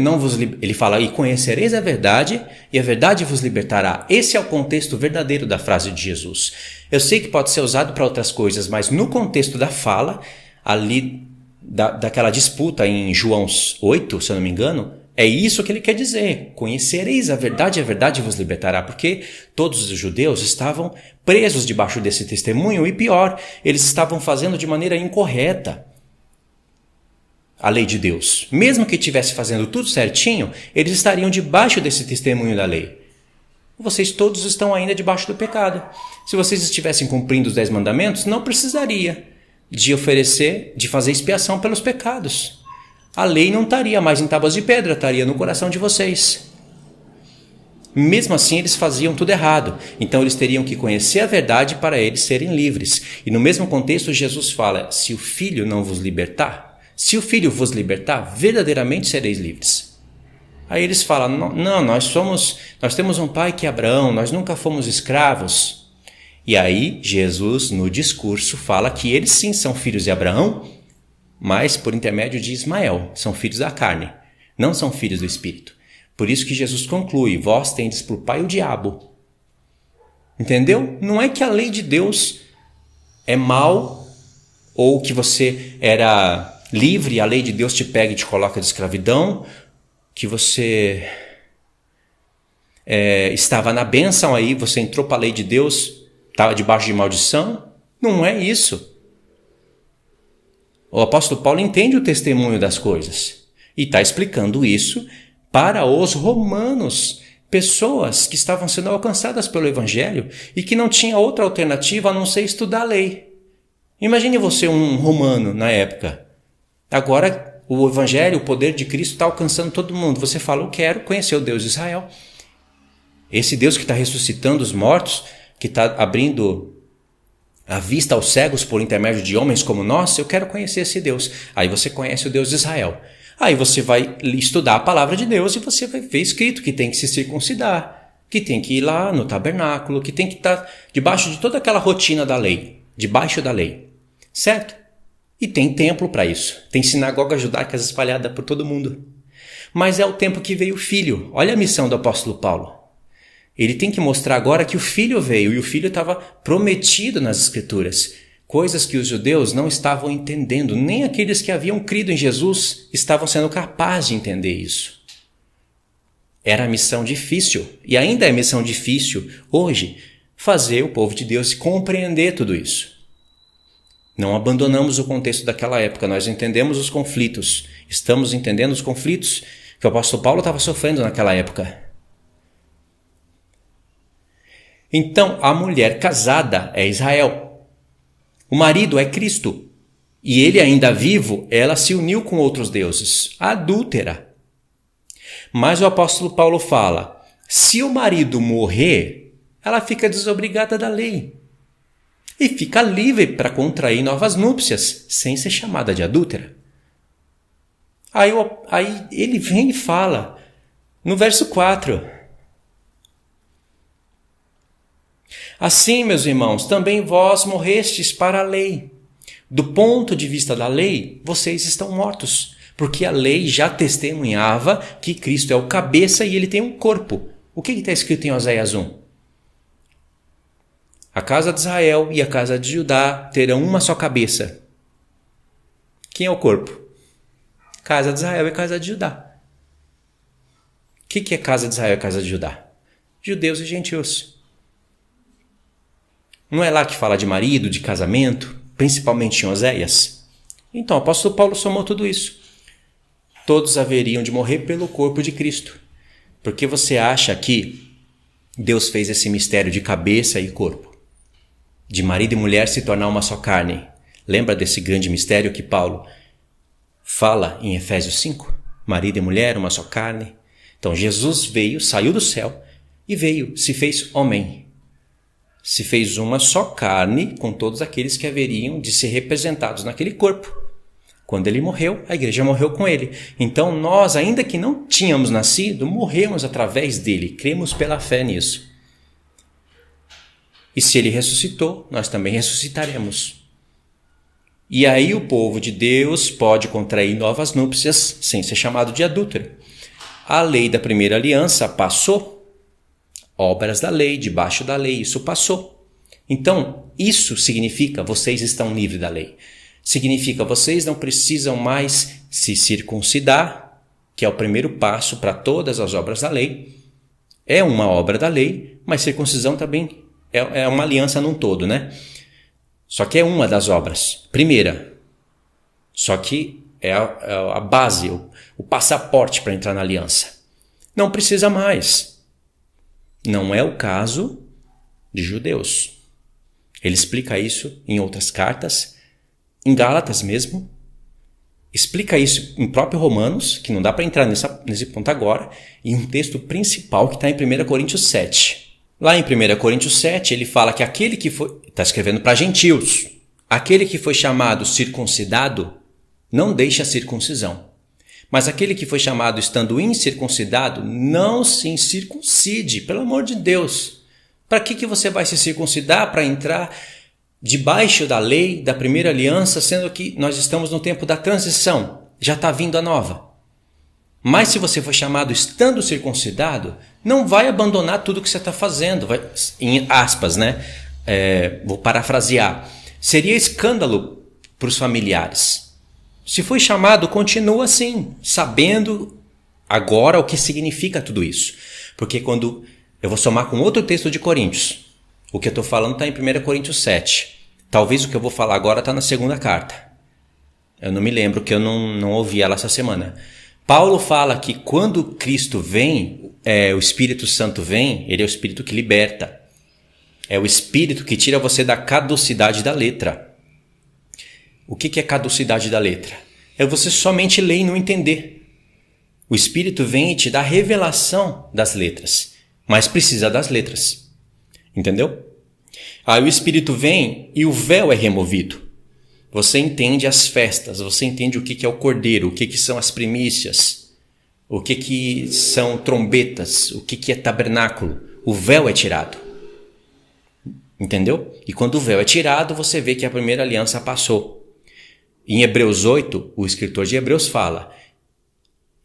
não vos... Ele fala, e conhecereis a verdade, e a verdade vos libertará. Esse é o contexto verdadeiro da frase de Jesus. Eu sei que pode ser usado para outras coisas, mas no contexto da fala, ali daquela disputa em João 8, se eu não me engano, é isso que ele quer dizer. Conhecereis a verdade vos libertará. Porque todos os judeus estavam presos debaixo desse testemunho e pior, eles estavam fazendo de maneira incorreta a lei de Deus. Mesmo que estivesse fazendo tudo certinho, eles estariam debaixo desse testemunho da lei. Vocês todos estão ainda debaixo do pecado. Se vocês estivessem cumprindo os 10 mandamentos, não precisaria de fazer expiação pelos pecados. A lei não estaria mais em tábuas de pedra, estaria no coração de vocês. Mesmo assim, eles faziam tudo errado. Então, eles teriam que conhecer a verdade para eles serem livres. E no mesmo contexto, Jesus fala, se o Filho não vos libertar, se o Filho vos libertar, verdadeiramente sereis livres. Aí eles falam, não, nós temos um pai que é Abraão, nós nunca fomos escravos. E aí, Jesus, no discurso, fala que eles sim são filhos de Abraão, mas por intermédio de Ismael, são filhos da carne, não são filhos do Espírito. Por isso que Jesus conclui, vós tendes por pai o diabo. Entendeu? Não é que a lei de Deus é mal, ou que você era livre e a lei de Deus te pega e te coloca de escravidão, que você estava na bênção aí, você entrou para a lei de Deus, estava debaixo de maldição. Não é isso. O apóstolo Paulo entende o testemunho das coisas e está explicando isso para os romanos, pessoas que estavam sendo alcançadas pelo evangelho e que não tinha outra alternativa a não ser estudar a lei. Imagine você um romano na época. Agora o evangelho, o poder de Cristo está alcançando todo mundo. Você fala, eu quero conhecer o Deus de Israel. Esse Deus que está ressuscitando os mortos, que está abrindo a vista aos cegos por intermédio de homens como nós, eu quero conhecer esse Deus. Aí você conhece o Deus de Israel. Aí você vai estudar a palavra de Deus e você vai ver escrito que tem que se circuncidar, que tem que ir lá no tabernáculo, que tem que estar debaixo de toda aquela rotina da lei, debaixo da lei. Certo? E tem templo para isso. Tem sinagogas judaicas espalhadas por todo mundo. Mas é o tempo que veio o Filho. Olha a missão do apóstolo Paulo. Ele tem que mostrar agora que o Filho veio e o Filho estava prometido nas Escrituras. Coisas que os judeus não estavam entendendo. Nem aqueles que haviam crido em Jesus estavam sendo capazes de entender isso. Era missão difícil, e ainda é missão difícil hoje, fazer o povo de Deus compreender tudo isso. Não abandonamos o contexto daquela época, nós entendemos os conflitos, estamos entendendo os conflitos que o apóstolo Paulo estava sofrendo naquela época. Então, a mulher casada é Israel, o marido é Cristo, e ele ainda vivo, ela se uniu com outros deuses, adúltera. Mas o apóstolo Paulo fala, se o marido morrer, ela fica desobrigada da lei e fica livre para contrair novas núpcias, sem ser chamada de adúltera. Aí ele vem e fala, no verso 4, assim, meus irmãos, também vós morrestes para a lei. Do ponto de vista da lei, vocês estão mortos, porque a lei já testemunhava que Cristo é o cabeça e ele tem um corpo. O que está escrito em Oséias 1? A casa de Israel e a casa de Judá terão uma só cabeça. Quem é o corpo? Casa de Israel e casa de Judá. O que é casa de Israel e casa de Judá? Judeus e gentios. Não é lá que fala de marido, de casamento, principalmente em Oséias? Então, o apóstolo Paulo somou tudo isso. Todos haveriam de morrer pelo corpo de Cristo. Porque você acha que Deus fez esse mistério de cabeça e corpo? De marido e mulher se tornar uma só carne. Lembra desse grande mistério que Paulo fala em Efésios 5? Marido e mulher, uma só carne. Então Jesus veio, saiu do céu e veio, se fez homem. Se fez uma só carne com todos aqueles que haveriam de ser representados naquele corpo. Quando ele morreu, a igreja morreu com ele. Então nós, ainda que não tínhamos nascido, morremos através dele. Cremos pela fé nisso. E se ele ressuscitou, nós também ressuscitaremos. E aí o povo de Deus pode contrair novas núpcias sem ser chamado de adúltero. A lei da primeira aliança passou. Obras da lei, debaixo da lei, isso passou. Então, isso significa vocês estão livres da lei. Significa vocês não precisam mais se circuncidar, que é o primeiro passo para todas as obras da lei. É uma obra da lei, mas circuncisão também é uma aliança num todo, né? Só que é uma das obras, primeira. Só que é a base, o passaporte para entrar na aliança. Não precisa mais. Não é o caso de judeus. Ele explica isso em outras cartas, em Gálatas mesmo. Explica isso em próprio Romanos, que não dá para entrar nesse ponto agora, e um texto principal que está em 1 Coríntios 7. Lá em 1 Coríntios 7, ele fala que aquele que foi... Está escrevendo para gentios. Aquele que foi chamado circuncidado não deixa a circuncisão. Mas aquele que foi chamado estando incircuncidado não se incircuncide, pelo amor de Deus. Para que você vai se circuncidar? Para entrar debaixo da lei, da primeira aliança, sendo que nós estamos no tempo da transição. Já está vindo a nova. Mas se você for chamado estando circuncidado, não vai abandonar tudo que você está fazendo. Vai, em aspas, né? Vou parafrasear. Seria escândalo para os familiares. Se foi chamado, continua assim, sabendo agora o que significa tudo isso. Porque quando eu vou somar com outro texto de Coríntios, o que eu estou falando está em 1 Coríntios 7. Talvez o que eu vou falar agora está na segunda carta. Eu não me lembro, que eu não ouvi ela essa semana. Paulo fala que quando Cristo vem, o Espírito Santo vem, ele é o Espírito que liberta. É o Espírito que tira você da caducidade da letra. O que é caducidade da letra? É você somente ler e não entender. O Espírito vem e te dá revelação das letras, mas precisa das letras. Entendeu? Aí o Espírito vem e o véu é removido. Você entende as festas, você entende o que é o cordeiro, o que são as primícias, o que são trombetas, o que é tabernáculo. O véu é tirado. Entendeu? E quando o véu é tirado, você vê que a primeira aliança passou. Em Hebreus 8, o escritor de Hebreus fala,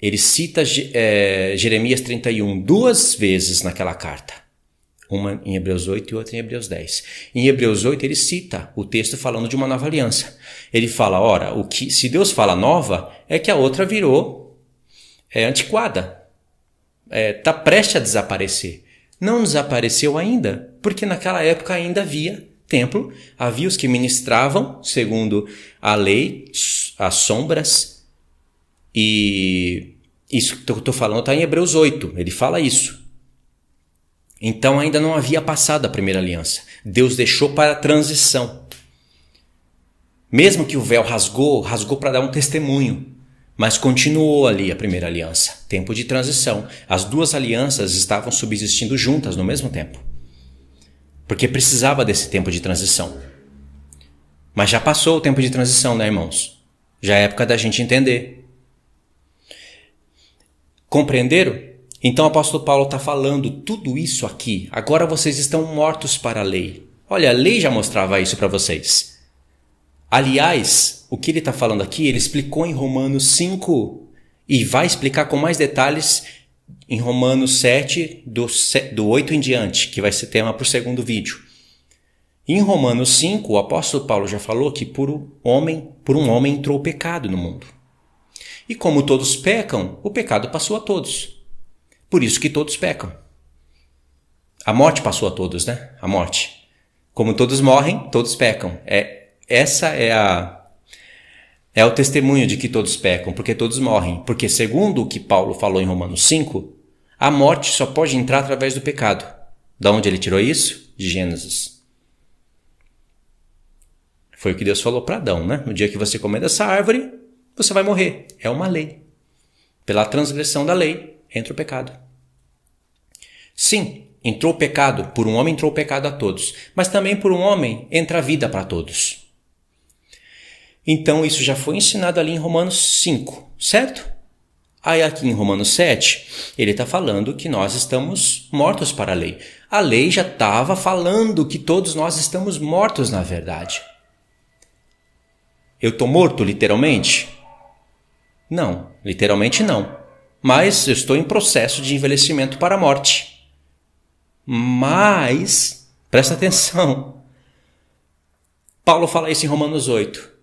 ele cita Jeremias 31 duas vezes naquela carta. Uma em Hebreus 8 e outra em Hebreus 10. Em Hebreus 8 ele cita o texto falando de uma nova aliança. Ele fala, ora, se Deus fala nova, é que a outra virou antiquada. Está prestes a desaparecer. Não desapareceu ainda, porque naquela época ainda havia templo, havia os que ministravam segundo a lei, as sombras, e isso que eu estou falando está em Hebreus 8, ele fala isso. Então ainda não havia passado a primeira aliança. Deus deixou para a transição. Mesmo que o véu rasgou para dar um testemunho, mas continuou ali a primeira aliança, tempo de transição. As duas alianças estavam subsistindo juntas no mesmo tempo. Porque precisava desse tempo de transição. Mas já passou o tempo de transição, né, irmãos? Já é época da gente entender. Compreenderam? Então o apóstolo Paulo está falando tudo isso aqui. Agora vocês estão mortos para a lei. Olha, a lei já mostrava isso para vocês. Aliás, o que ele está falando aqui, ele explicou em Romanos 5 e vai explicar com mais detalhes em Romanos 7, do 8 em diante, que vai ser tema para o segundo vídeo. Em Romanos 5, o apóstolo Paulo já falou que por um homem entrou o pecado no mundo. E como todos pecam, o pecado passou a todos. Por isso que todos pecam. A morte passou a todos, né? A morte. Como todos morrem, todos pecam. Essa é o testemunho de que todos pecam, porque todos morrem. Porque segundo o que Paulo falou em Romanos 5, a morte só pode entrar através do pecado. Da onde ele tirou isso? De Gênesis. Foi o que Deus falou para Adão, né? No dia que você comer dessa árvore, você vai morrer. É uma lei. Pela transgressão da lei, entra o pecado. Sim, entrou o pecado. Por um homem entrou o pecado a todos. Mas também por um homem entra a vida para todos. Então isso já foi ensinado ali em Romanos 5, certo? Aí aqui em Romanos 7, ele está falando que nós estamos mortos para a lei. A lei já estava falando que todos nós estamos mortos na verdade. Eu estou morto literalmente? Não, literalmente não. Mas eu estou em processo de envelhecimento para a morte. Mas, presta atenção, Paulo fala isso em Romanos 8.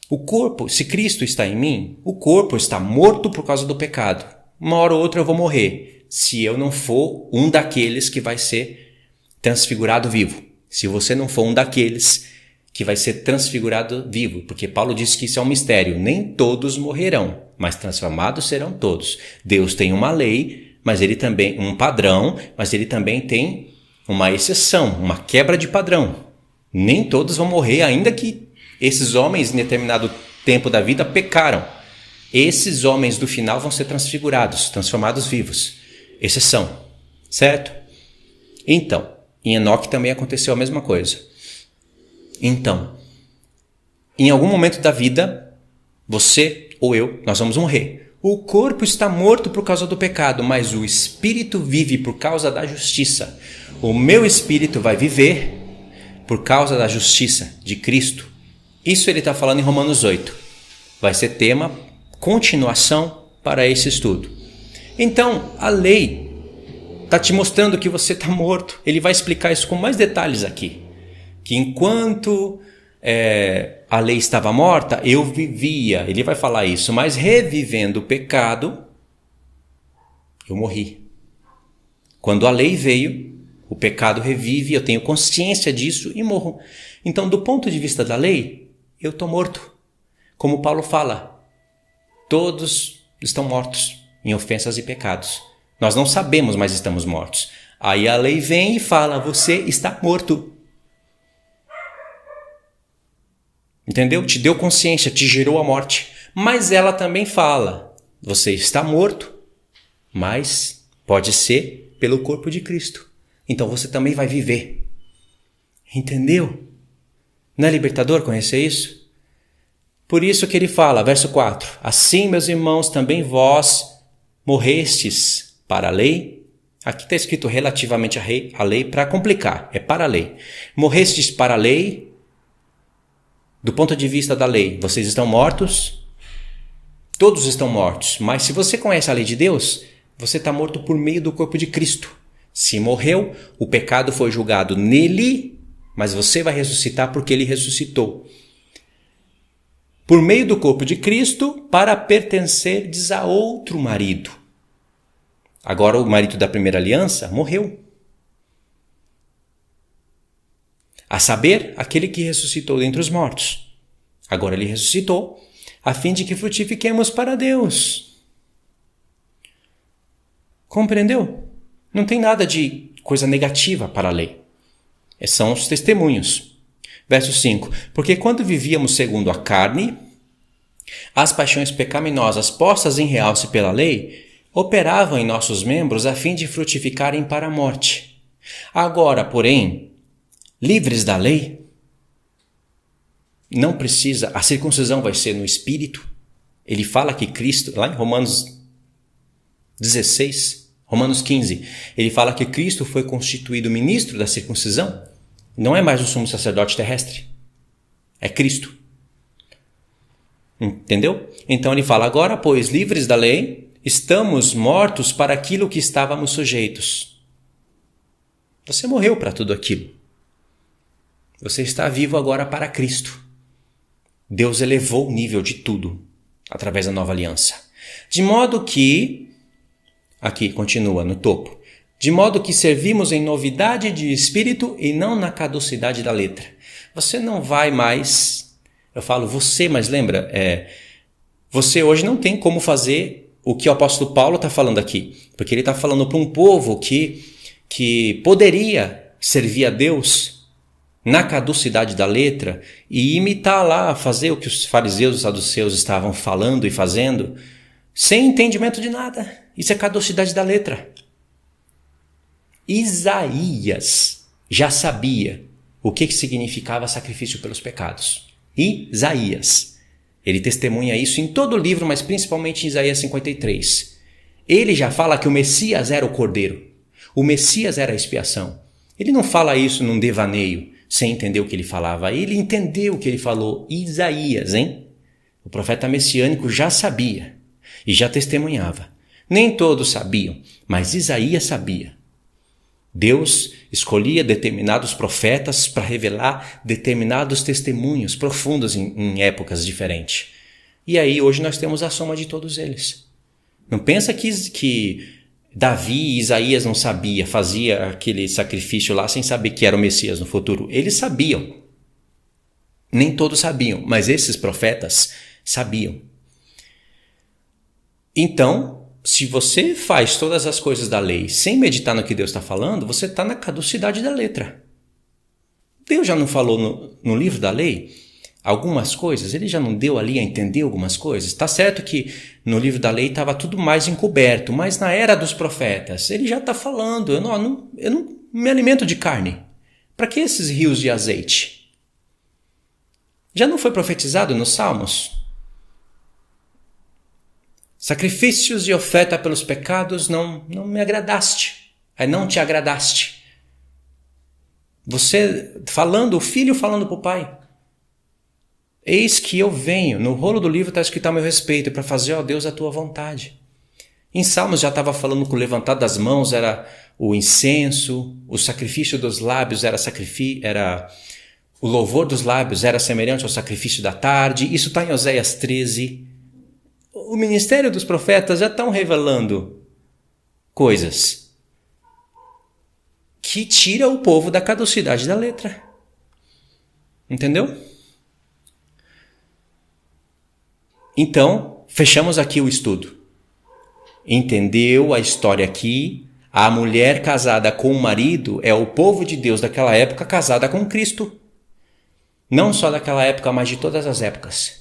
O corpo, se Cristo está em mim, o corpo está morto por causa do pecado. Uma hora ou outra eu vou morrer, se eu não for um daqueles que vai ser transfigurado vivo. Se você não for um daqueles que vai ser transfigurado vivo, porque Paulo disse que isso é um mistério. Nem todos morrerão, mas transformados serão todos. Deus tem uma lei, mas ele também um padrão, mas ele também tem uma exceção, uma quebra de padrão. Nem todos vão morrer, ainda que esses homens, em determinado tempo da vida, pecaram. Esses homens do final vão ser transfigurados, transformados vivos. Exceção, certo? Então, em Enoque também aconteceu a mesma coisa. Então, em algum momento da vida, você ou eu, nós vamos morrer. O corpo está morto por causa do pecado, mas o espírito vive por causa da justiça. O meu espírito vai viver por causa da justiça de Cristo. Isso ele está falando em Romanos 8. Vai ser tema, continuação para esse estudo. Então, a lei está te mostrando que você está morto. Ele vai explicar isso com mais detalhes aqui. Que enquanto a lei estava morta, eu vivia. Ele vai falar isso, mas revivendo o pecado, eu morri. Quando a lei veio, o pecado revive, eu tenho consciência disso e morro. Então, do ponto de vista da lei, eu estou morto. Como Paulo fala, todos estão mortos em ofensas e pecados. Nós não sabemos, mas estamos mortos. Aí a lei vem e fala, você está morto. Entendeu? Te deu consciência, te gerou a morte. Mas ela também fala, você está morto, mas pode ser pelo corpo de Cristo. Então você também vai viver. Entendeu? Não é libertador conhecer isso? Por isso que ele fala, verso 4. Assim, meus irmãos, também vós morrestes para a lei. Aqui está escrito relativamente à lei para complicar. É para a lei. Morrestes para a lei Do ponto de vista da lei, vocês estão mortos? Todos estão mortos. Mas se você conhece a lei de Deus, você está morto por meio do corpo de Cristo. Se morreu, o pecado foi julgado nele, mas você vai ressuscitar porque ele ressuscitou. Por meio do corpo de Cristo, para pertencerdes a outro marido. Agora o marido da primeira aliança morreu. A saber, aquele que ressuscitou dentre os mortos. Agora ele ressuscitou, a fim de que frutifiquemos para Deus. Compreendeu? Não tem nada de coisa negativa para a lei. São os testemunhos. Verso 5. Porque quando vivíamos segundo a carne, as paixões pecaminosas postas em realce pela lei operavam em nossos membros a fim de frutificarem para a morte. Agora, porém, livres da lei, não precisa, a circuncisão vai ser no espírito. Ele fala que Cristo, lá em Romanos 16, Romanos 15, ele fala que Cristo foi constituído ministro da circuncisão. Não é mais o sumo sacerdote terrestre, é Cristo. Entendeu? Então ele fala, agora, pois, livres da lei, estamos mortos para aquilo que estávamos sujeitos. Você morreu para tudo aquilo. Você está vivo agora para Cristo. Deus elevou o nível de tudo através da nova aliança. De modo que, aqui continua no topo, de modo que servimos em novidade de espírito e não na caducidade da letra. Você não vai mais, eu falo você, mas lembra, você hoje não tem como fazer o que o apóstolo Paulo está falando aqui, porque ele está falando para um povo que poderia servir a Deus na caducidade da letra e imitar lá, fazer o que os fariseus e os saduceus estavam falando e fazendo, sem entendimento de nada. Isso é caducidade da letra. Isaías já sabia o que significava sacrifício pelos pecados. Isaías. Ele testemunha isso em todo o livro, mas principalmente em Isaías 53. Ele já fala que o Messias era o Cordeiro. O Messias era a expiação. Ele não fala isso num devaneio, sem entender o que ele falava. Ele entendeu o que ele falou. Isaías, hein? O profeta messiânico já sabia e já testemunhava. Nem todos sabiam, mas Isaías sabia. Deus escolhia determinados profetas para revelar determinados testemunhos profundos em épocas diferentes. E aí hoje nós temos a soma de todos eles. Não pensa que Davi e Isaías não sabia, fazia aquele sacrifício lá sem saber que era o Messias no futuro. Eles sabiam. Nem todos sabiam, mas esses profetas sabiam. Então, se você faz todas as coisas da lei sem meditar no que Deus está falando, você está na caducidade da letra. Deus já não falou no livro da lei algumas coisas? Ele já não deu ali a entender algumas coisas? Está certo que no livro da lei estava tudo mais encoberto, mas na era dos profetas, ele já está falando, eu não me alimento de carne. Para que esses rios de azeite? Já não foi profetizado nos Salmos? Sacrifícios e oferta pelos pecados não me agradaste. Não te agradaste. Você falando, o filho falando para o pai. Eis que eu venho. No rolo do livro está escrito a meu respeito para fazer, ó Deus, a tua vontade. Em Salmos já estava falando que o levantar das mãos era o incenso, o sacrifício dos lábios era o louvor dos lábios era semelhante ao sacrifício da tarde. Isso está em Oséias 13. O ministério dos profetas já estão revelando coisas que tira o povo da caducidade da letra. Entendeu? Então, fechamos aqui o estudo. Entendeu a história aqui? A mulher casada com o marido é o povo de Deus daquela época casada com Cristo. Não só daquela época, mas de todas as épocas.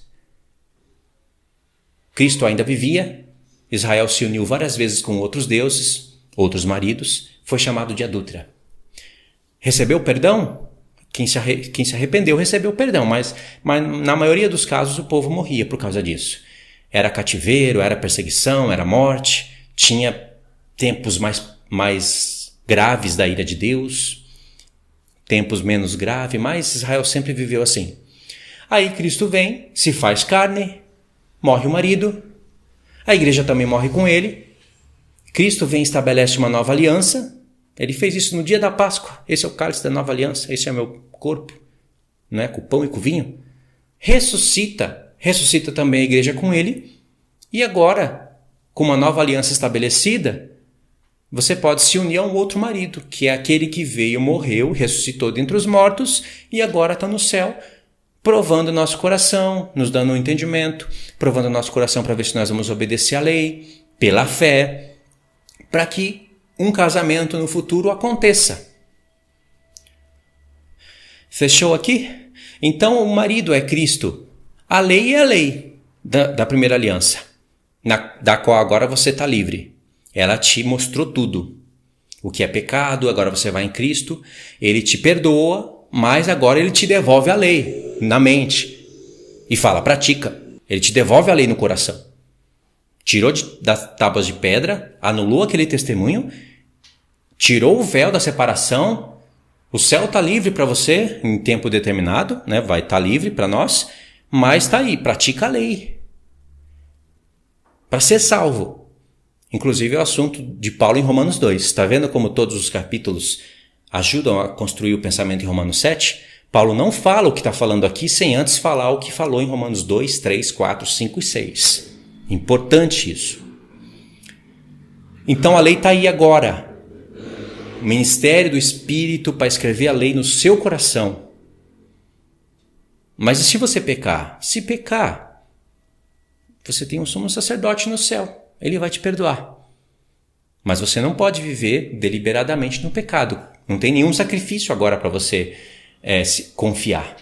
Cristo ainda vivia, Israel se uniu várias vezes com outros deuses, outros maridos, foi chamado de adúltera. Recebeu perdão? Quem se arrependeu recebeu perdão, mas na maioria dos casos o povo morria por causa disso. Era cativeiro, era perseguição, era morte, tinha tempos mais graves da ira de Deus, tempos menos graves, mas Israel sempre viveu assim. Aí Cristo vem, se faz carne, morre o marido, a igreja também morre com ele, Cristo vem e estabelece uma nova aliança, ele fez isso no dia da Páscoa, esse é o cálice da nova aliança, esse é o meu corpo, não é? Com o pão e com o vinho. Ressuscita também a igreja com ele, e agora, com uma nova aliança estabelecida, você pode se unir a um outro marido, que é aquele que veio, morreu, ressuscitou dentre os mortos e agora está no céu, provando o nosso coração, nos dando um entendimento, provando o nosso coração para ver se nós vamos obedecer à lei, pela fé, para que um casamento no futuro aconteça. Fechou aqui? Então o marido é Cristo. A lei é a lei da primeira aliança, da qual agora você está livre. Ela te mostrou tudo. O que é pecado, agora você vai em Cristo, ele te perdoa, mas agora ele te devolve a lei na mente. E fala, pratica. Ele te devolve a lei no coração. Tirou das tábuas de pedra, anulou aquele testemunho, tirou o véu da separação. O céu está livre para você em tempo determinado, né? Vai estar livre para nós, mas está aí, pratica a lei. Para ser salvo. Inclusive é o assunto de Paulo em Romanos 2. Está vendo como todos os capítulos ajudam a construir o pensamento em Romanos 7? Paulo não fala o que está falando aqui sem antes falar o que falou em Romanos 2, 3, 4, 5 e 6. Importante isso. Então a lei está aí agora. O ministério do Espírito para escrever a lei no seu coração. Mas e se você pecar? Se pecar, você tem um sumo sacerdote no céu. Ele vai te perdoar. Mas você não pode viver deliberadamente no pecado. Não tem nenhum sacrifício agora para você se confiar.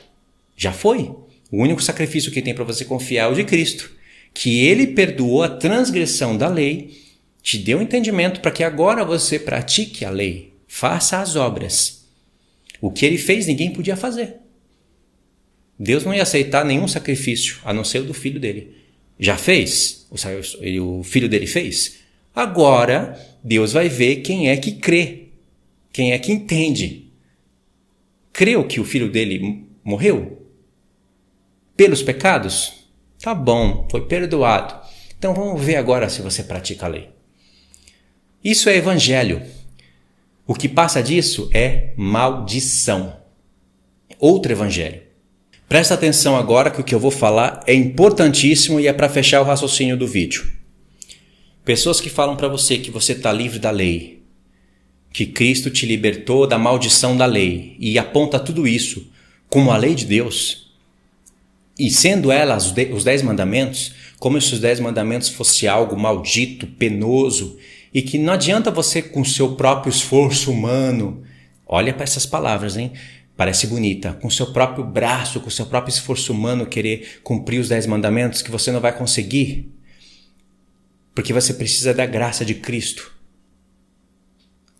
Já foi. O único sacrifício que tem para você confiar é o de Cristo. Que ele perdoou a transgressão da lei, te deu entendimento para que agora você pratique a lei. Faça as obras. O que ele fez, ninguém podia fazer. Deus não ia aceitar nenhum sacrifício, a não ser o do filho dele. Já fez? O filho dele fez? Agora, Deus vai ver quem é que crê. Quem é que entende. Creu que o filho dele morreu? Pelos pecados? Tá bom, foi perdoado. Então vamos ver agora se você pratica a lei. Isso é evangelho. O que passa disso é maldição. Outro evangelho. Presta atenção agora que o que eu vou falar é importantíssimo e é para fechar o raciocínio do vídeo. Pessoas que falam para você que você está livre da lei, que Cristo te libertou da maldição da lei e aponta tudo isso como a lei de Deus, e sendo ela os 10 mandamentos, como se os 10 mandamentos fosse algo maldito, penoso, e que não adianta você com o seu próprio esforço humano, olha para essas palavras, hein? Parece bonita, com o seu próprio braço, com o seu próprio esforço humano querer cumprir os 10 mandamentos que você não vai conseguir, porque você precisa da graça de Cristo.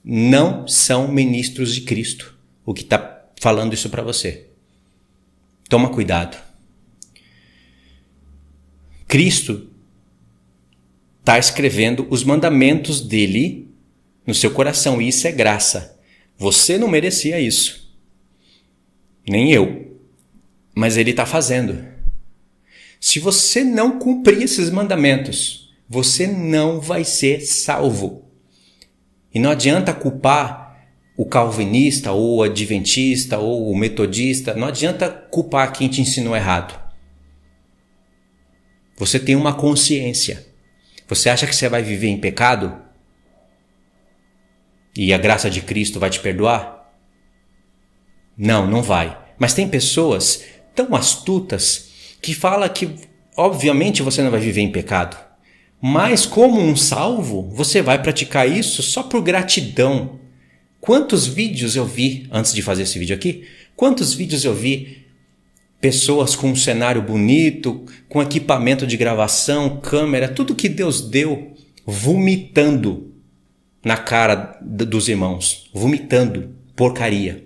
Não são ministros de Cristo o que está falando isso para você. Toma cuidado. Cristo está escrevendo os mandamentos dele no seu coração e isso é graça. Você não merecia isso. Nem eu. Mas ele está fazendo. Se você não cumprir esses mandamentos, você não vai ser salvo. E não adianta culpar o calvinista, ou o adventista, ou o metodista. Não adianta culpar quem te ensinou errado. Você tem uma consciência. Você acha que você vai viver em pecado? E a graça de Cristo vai te perdoar? Não, não vai. Mas tem pessoas tão astutas que falam que, obviamente, você não vai viver em pecado. Mas como um salvo, você vai praticar isso só por gratidão. Quantos vídeos eu vi, antes de fazer esse vídeo aqui, quantos vídeos eu vi pessoas com um cenário bonito, com equipamento de gravação, câmera, tudo que Deus deu, vomitando na cara dos irmãos, vomitando porcaria.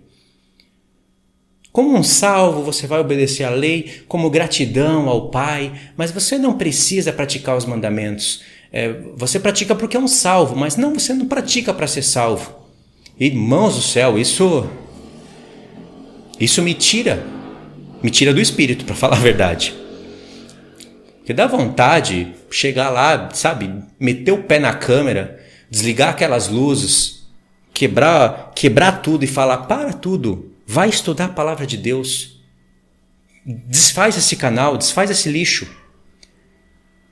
Como um salvo, você vai obedecer à lei como gratidão ao Pai, mas você não precisa praticar os mandamentos. Você pratica porque é um salvo, mas não, você não pratica para ser salvo. Irmãos do céu, isso me tira Me tira do espírito, para falar a verdade. Porque dá vontade chegar lá, sabe, meter o pé na câmera, desligar aquelas luzes, quebrar tudo e falar, para tudo, vai estudar a palavra de Deus. Desfaz esse canal, desfaz esse lixo.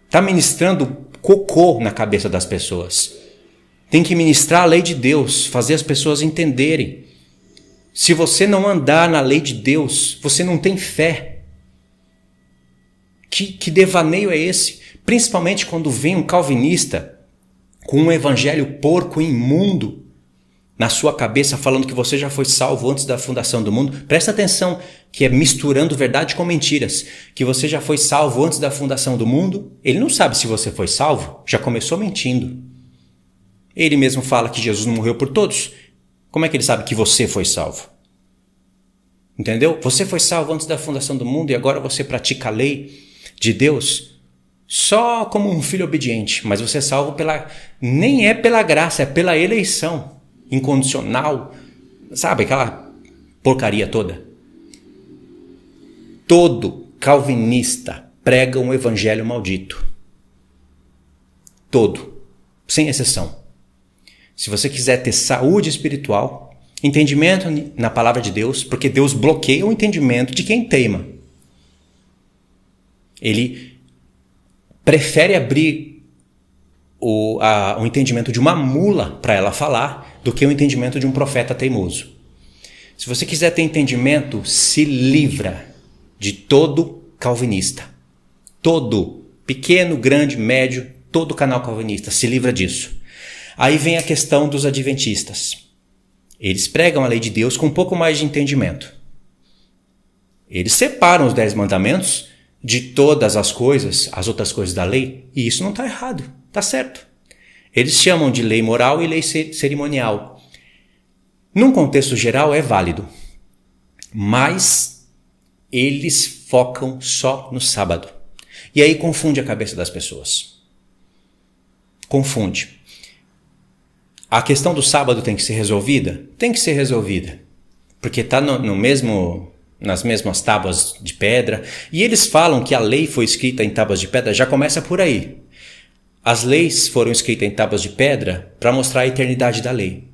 Está ministrando cocô na cabeça das pessoas. Tem que ministrar a lei de Deus, fazer as pessoas entenderem. Se você não andar na lei de Deus, você não tem fé. Que devaneio é esse? Principalmente quando vem um calvinista com um evangelho porco e imundo na sua cabeça, falando que você já foi salvo antes da fundação do mundo. Presta atenção, que é misturando verdade com mentiras. Que você já foi salvo antes da fundação do mundo. Ele não sabe se você foi salvo, já começou mentindo. Ele mesmo fala que Jesus não morreu por todos. Como é que ele sabe que você foi salvo? Entendeu? Você foi salvo antes da fundação do mundo e agora você pratica a lei de Deus só como um filho obediente. Mas você é salvo nem é pela graça, é pela eleição incondicional. Sabe aquela porcaria toda? Todo calvinista prega um evangelho maldito. Todo. Sem exceção. Se você quiser ter saúde espiritual, entendimento na palavra de Deus, porque Deus bloqueia o entendimento de quem teima. Ele prefere abrir o entendimento de uma mula para ela falar do que o entendimento de um profeta teimoso. Se você quiser ter entendimento, se livra de todo calvinista. Todo, pequeno, grande, médio, todo canal calvinista, se livra disso. Aí vem a questão dos adventistas. Eles pregam a lei de Deus com um pouco mais de entendimento. Eles separam os 10 mandamentos de todas as coisas, as outras coisas da lei, e isso não está errado, está certo. Eles chamam de lei moral e lei cerimonial. Num contexto geral é válido, mas eles focam só no sábado. E aí confunde a cabeça das pessoas. Confunde. A questão do sábado tem que ser resolvida? Tem que ser resolvida. Porque está nas mesmas tábuas de pedra. E eles falam que a lei foi escrita em tábuas de pedra. Já começa por aí. As leis foram escritas em tábuas de pedra para mostrar a eternidade da lei.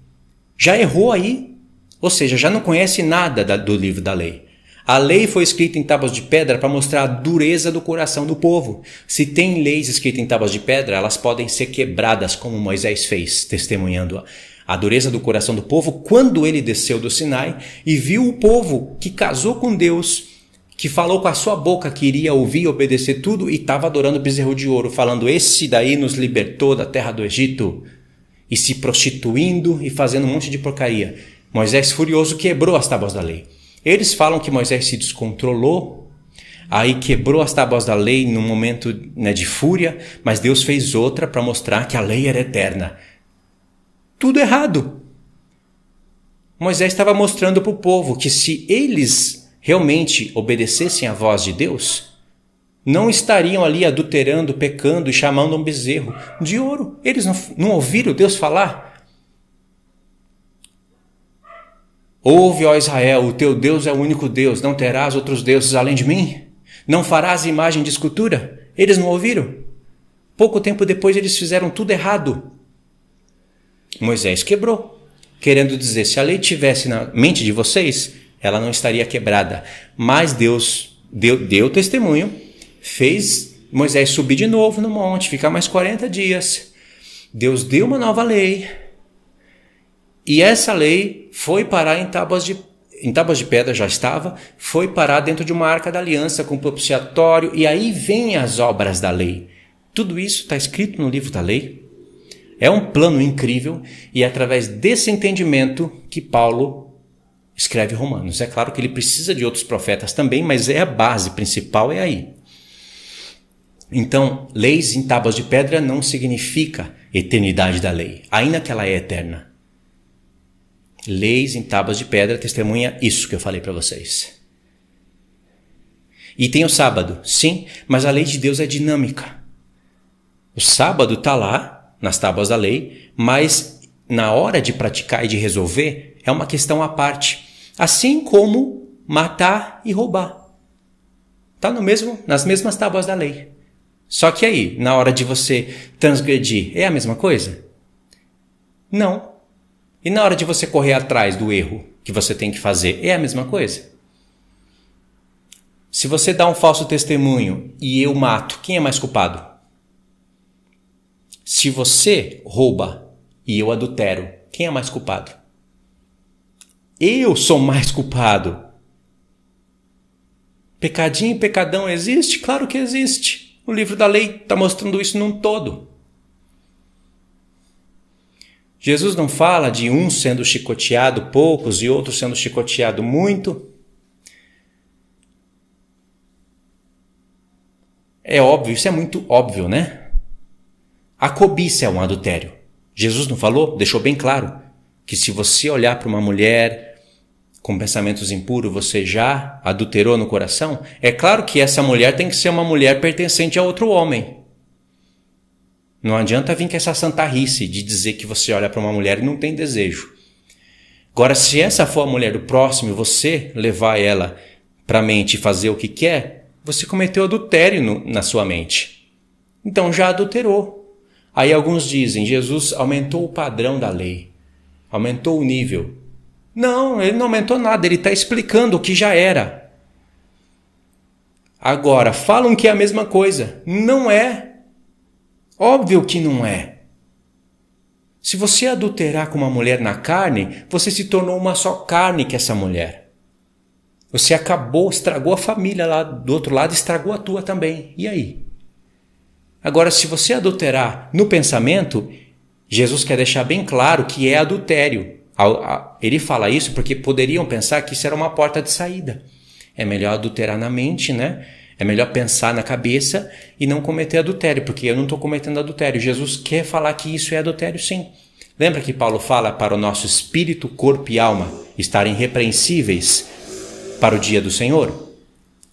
Já errou aí? Ou seja, já não conhece nada do livro da lei. A lei foi escrita em tábuas de pedra para mostrar a dureza do coração do povo. Se tem leis escritas em tábuas de pedra, elas podem ser quebradas, como Moisés fez, testemunhando a dureza do coração do povo quando ele desceu do Sinai e viu o povo que casou com Deus, que falou com a sua boca que iria ouvir e obedecer tudo e estava adorando o bezerro de ouro, falando: esse daí nos libertou da terra do Egito, e se prostituindo e fazendo um monte de porcaria. Moisés, furioso, quebrou as tábuas da lei. Eles falam que Moisés se descontrolou, aí quebrou as tábuas da lei num momento de fúria, mas Deus fez outra para mostrar que a lei era eterna. Tudo errado. Moisés estava mostrando para o povo que se eles realmente obedecessem à voz de Deus, não estariam ali adulterando, pecando e chamando um bezerro de ouro. Eles não ouviram Deus falar? Ouve, ó Israel, o teu Deus é o único Deus, não terás outros deuses além de mim? Não farás imagem de escultura? Eles não ouviram? Pouco tempo depois eles fizeram tudo errado. Moisés quebrou, querendo dizer, se a lei tivesse na mente de vocês, ela não estaria quebrada. Mas Deus deu testemunho, fez Moisés subir de novo no monte, ficar mais 40 dias. Deus deu uma nova lei. E essa lei foi parar em tábuas de pedra, já estava, foi parar dentro de uma arca da aliança com propiciatório, e aí vem as obras da lei. Tudo isso está escrito no livro da lei. É um plano incrível, e é através desse entendimento que Paulo escreve Romanos. É claro que ele precisa de outros profetas também, mas a base principal é aí. Então, leis em tábuas de pedra não significa eternidade da lei, ainda que ela é eterna. Leis em tábuas de pedra testemunha isso que eu falei para vocês. E tem o sábado, sim, mas a lei de Deus é dinâmica. O sábado está lá, nas tábuas da lei, mas na hora de praticar e de resolver, é uma questão à parte. Assim como matar e roubar. Está nas mesmas tábuas da lei. Só que aí, na hora de você transgredir, é a mesma coisa? Não. E na hora de você correr atrás do erro que você tem que fazer, é a mesma coisa? Se você dá um falso testemunho e eu mato, quem é mais culpado? Se você rouba e eu adultero, quem é mais culpado? Eu sou mais culpado. Pecadinho e pecadão existe? Claro que existe. O livro da lei está mostrando isso num todo. Jesus não fala de um sendo chicoteado poucos e outro sendo chicoteado muito. É óbvio, isso é muito óbvio, né? A cobiça é um adultério. Jesus não falou? Deixou bem claro que se você olhar para uma mulher com pensamentos impuros, você já adulterou no coração? É claro que essa mulher tem que ser uma mulher pertencente a outro homem. Não adianta vir com essa santarrice de dizer que você olha para uma mulher e não tem desejo. Agora, se essa for a mulher do próximo e você levar ela para a mente e fazer o que quer, você cometeu adultério na sua mente. Então já adulterou. Aí alguns dizem, Jesus aumentou o padrão da lei, aumentou o nível. Não, ele não aumentou nada, ele está explicando o que já era. Agora, falam que é a mesma coisa. Não é. Óbvio que não é. Se você adulterar com uma mulher na carne, você se tornou uma só carne que essa mulher. Você acabou, estragou a família lá do outro lado, estragou a tua também. E aí? Agora, se você adulterar no pensamento, Jesus quer deixar bem claro que é adultério. Ele fala isso porque poderiam pensar que isso era uma porta de saída. É melhor adulterar na mente, né? É melhor pensar na cabeça e não cometer adultério, porque eu não estou cometendo adultério. Jesus quer falar que isso é adultério, sim. Lembra que Paulo fala para o nosso espírito, corpo e alma estarem repreensíveis para o dia do Senhor?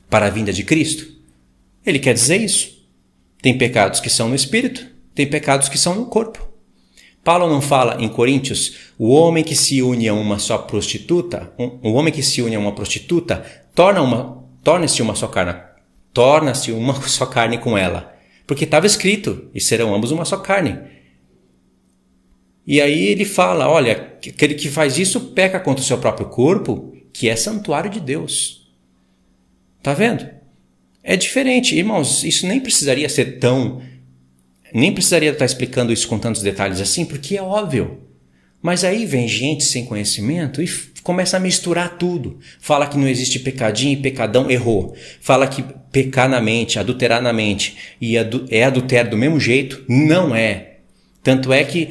Para a vinda de Cristo? Ele quer dizer isso. Tem pecados que são no espírito, tem pecados que são no corpo. Paulo não fala em Coríntios, o homem que se une a uma só prostituta, o homem que se une a uma prostituta, torna-se uma só carne com ela. Porque estava escrito, e serão ambos uma só carne. E aí ele fala, olha, aquele que faz isso peca contra o seu próprio corpo, que é santuário de Deus. Tá vendo? É diferente. Irmãos, isso nem precisaria estar explicando isso com tantos detalhes assim, porque é óbvio. Mas aí vem gente sem conhecimento e começa a misturar tudo. Fala que não existe pecadinho e pecadão, errou. Fala que pecar na mente, adulterar na mente e é adultério do mesmo jeito, não é. Tanto é que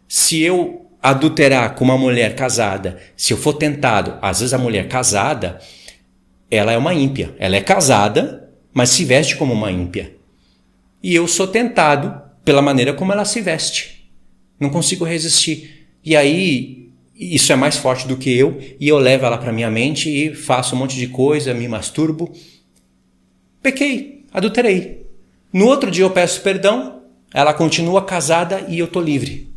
se eu adulterar com uma mulher casada, se eu for tentado, às vezes a mulher casada, ela é uma ímpia. Ela é casada, mas se veste como uma ímpia. E eu sou tentado pela maneira como ela se veste. Não consigo resistir. E aí, isso é mais forte do que eu, e eu levo ela para minha mente e faço um monte de coisa, me masturbo. Pequei, adulterei. No outro dia eu peço perdão, ela continua casada e eu estou livre.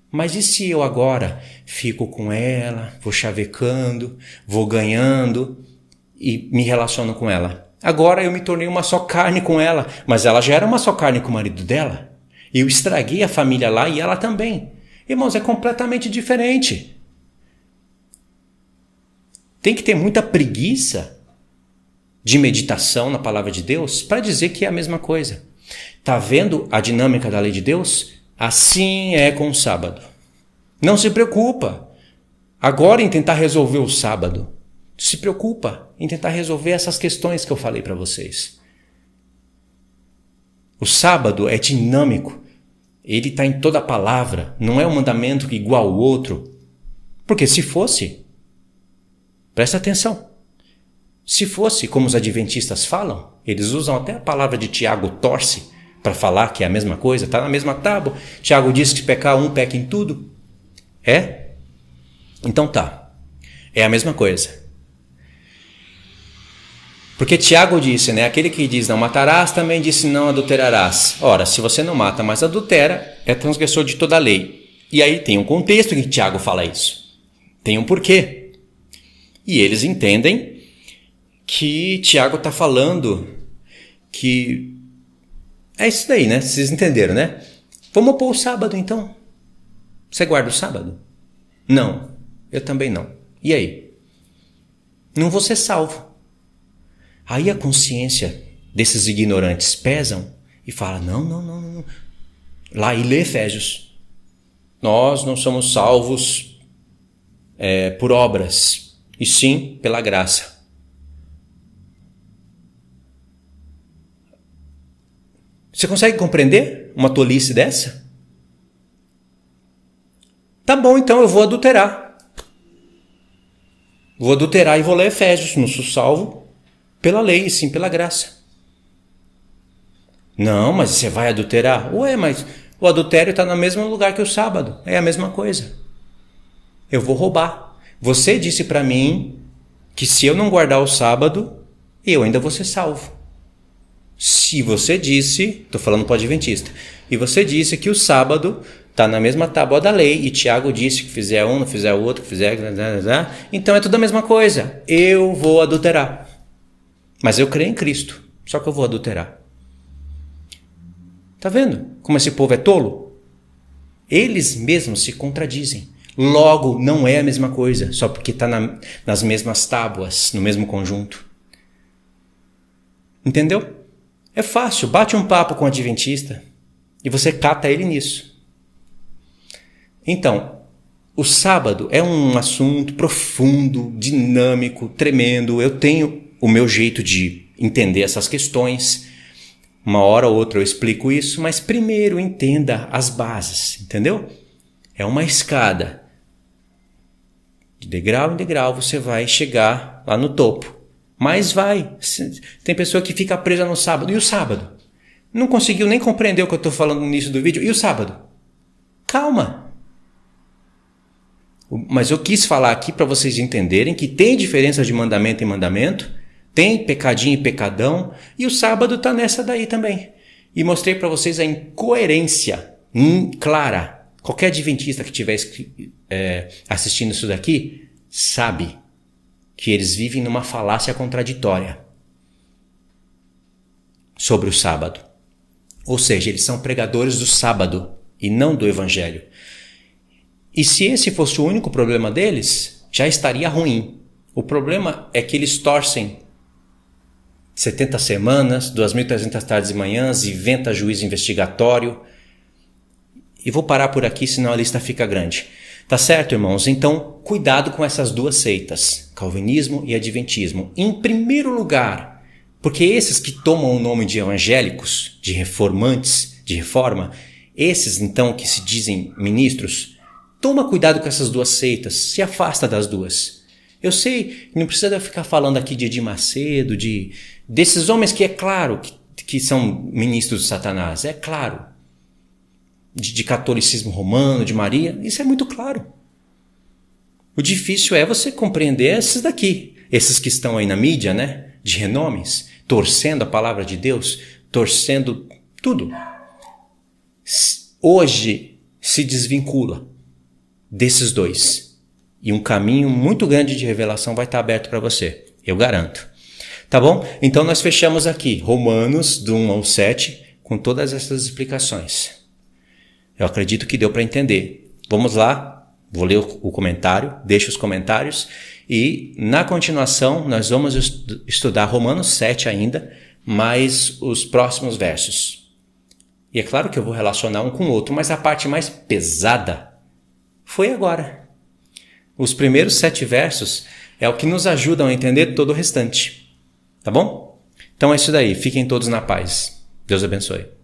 Mas e se eu agora fico com ela, vou chavecando, vou ganhando e me relaciono com ela? Agora eu me tornei uma só carne com ela, mas ela já era uma só carne com o marido dela. Eu estraguei a família lá e ela também. Irmãos, é completamente diferente. Tem que ter muita preguiça de meditação na palavra de Deus para dizer que é a mesma coisa. Tá vendo a dinâmica da lei de Deus? Assim é com o sábado. Não se preocupa agora em tentar resolver o sábado. Se preocupa em tentar resolver essas questões que eu falei para vocês. O sábado é dinâmico. Ele está em toda a palavra. Não é um mandamento igual ao outro. Porque se fosse, presta atenção. Se fosse como os adventistas falam, eles usam até a palavra de Tiago torce para falar que é a mesma coisa. Está na mesma tábua. Tiago diz que se pecar um, peca em tudo. É? Então tá. É a mesma coisa. Porque Tiago disse, né? Aquele que diz não matarás também disse não adulterarás. Ora, se você não mata, mas adultera, é transgressor de toda a lei. E aí tem um contexto em que Tiago fala isso. Tem um porquê. E eles entendem que Tiago está falando que é isso daí, né? Vocês entenderam, né? Vamos pôr o sábado, então. Você guarda o sábado? Não, eu também não. E aí? Não vou ser salvo. Aí a consciência desses ignorantes pesam e fala, não. Lá e lê Efésios. Nós não somos salvos por obras, e sim pela graça. Você consegue compreender uma tolice dessa? Tá bom, então eu vou adulterar. Vou adulterar e vou ler Efésios. Não sou salvo pela lei, e sim pela graça. Não, mas você vai adulterar? Ué, mas o adultério está no mesmo lugar que o sábado. É a mesma coisa. Eu vou roubar. Você disse para mim que se eu não guardar o sábado, eu ainda vou ser salvo. Se você disse, estou falando para o adventista, e você disse que o sábado está na mesma tábua da lei, e Tiago disse que fizer um, não fizer o outro, que fizer... Então é tudo a mesma coisa. Eu vou adulterar. Mas eu creio em Cristo, só que eu vou adulterar. Tá vendo como esse povo é tolo? Eles mesmos se contradizem. Logo, não é a mesma coisa, só porque está nas mesmas tábuas, no mesmo conjunto. Entendeu? É fácil, bate um papo com o adventista e você cata ele nisso. Então, o sábado é um assunto profundo, dinâmico, tremendo. Eu tenho o meu jeito de entender essas questões. Uma hora ou outra eu explico isso, mas primeiro entenda as bases, entendeu? É uma escada. De degrau em degrau você vai chegar lá no topo. Mas vai. Tem pessoa que fica presa no sábado. E o sábado? Não conseguiu nem compreender o que eu estou falando no início do vídeo. E o sábado? Calma. Mas eu quis falar aqui para vocês entenderem que tem diferença de mandamento em mandamento. Tem pecadinho e pecadão. E o sábado está nessa daí também. E mostrei para vocês a incoerência clara. Qualquer adventista que estiver assistindo isso daqui sabe que eles vivem numa falácia contraditória sobre o sábado. Ou seja, eles são pregadores do sábado e não do evangelho. E se esse fosse o único problema deles, já estaria ruim. O problema é que eles torcem 70 semanas, 2.300 tardes e manhãs, inventa juízo investigatório. E vou parar por aqui, senão a lista fica grande. Tá certo, irmãos? Então, cuidado com essas duas seitas, calvinismo e adventismo. Em primeiro lugar, porque esses que tomam o nome de evangélicos, de reformantes, de reforma, esses então que se dizem ministros, toma cuidado com essas duas seitas, se afasta das duas. Eu sei, não precisa ficar falando aqui de Edir Macedo, desses homens que é claro que são ministros de Satanás, é claro. De catolicismo romano, de Maria, isso é muito claro. O difícil é você compreender esses daqui, esses que estão aí na mídia, né, de renomes, torcendo a palavra de Deus, torcendo tudo. Hoje se desvincula desses dois e um caminho muito grande de revelação vai estar aberto para você, eu garanto. Tá bom? Então nós fechamos aqui Romanos do 1 ao 7 com todas essas explicações. Eu acredito que deu para entender. Vamos lá, vou ler o comentário, deixa os comentários e na continuação nós vamos estudar Romanos 7 ainda, mais os próximos versos. E é claro que eu vou relacionar um com o outro, mas a parte mais pesada foi agora. Os primeiros 7 versos é o que nos ajudam a entender todo o restante. Tá bom? Então é isso daí. Fiquem todos na paz. Deus abençoe.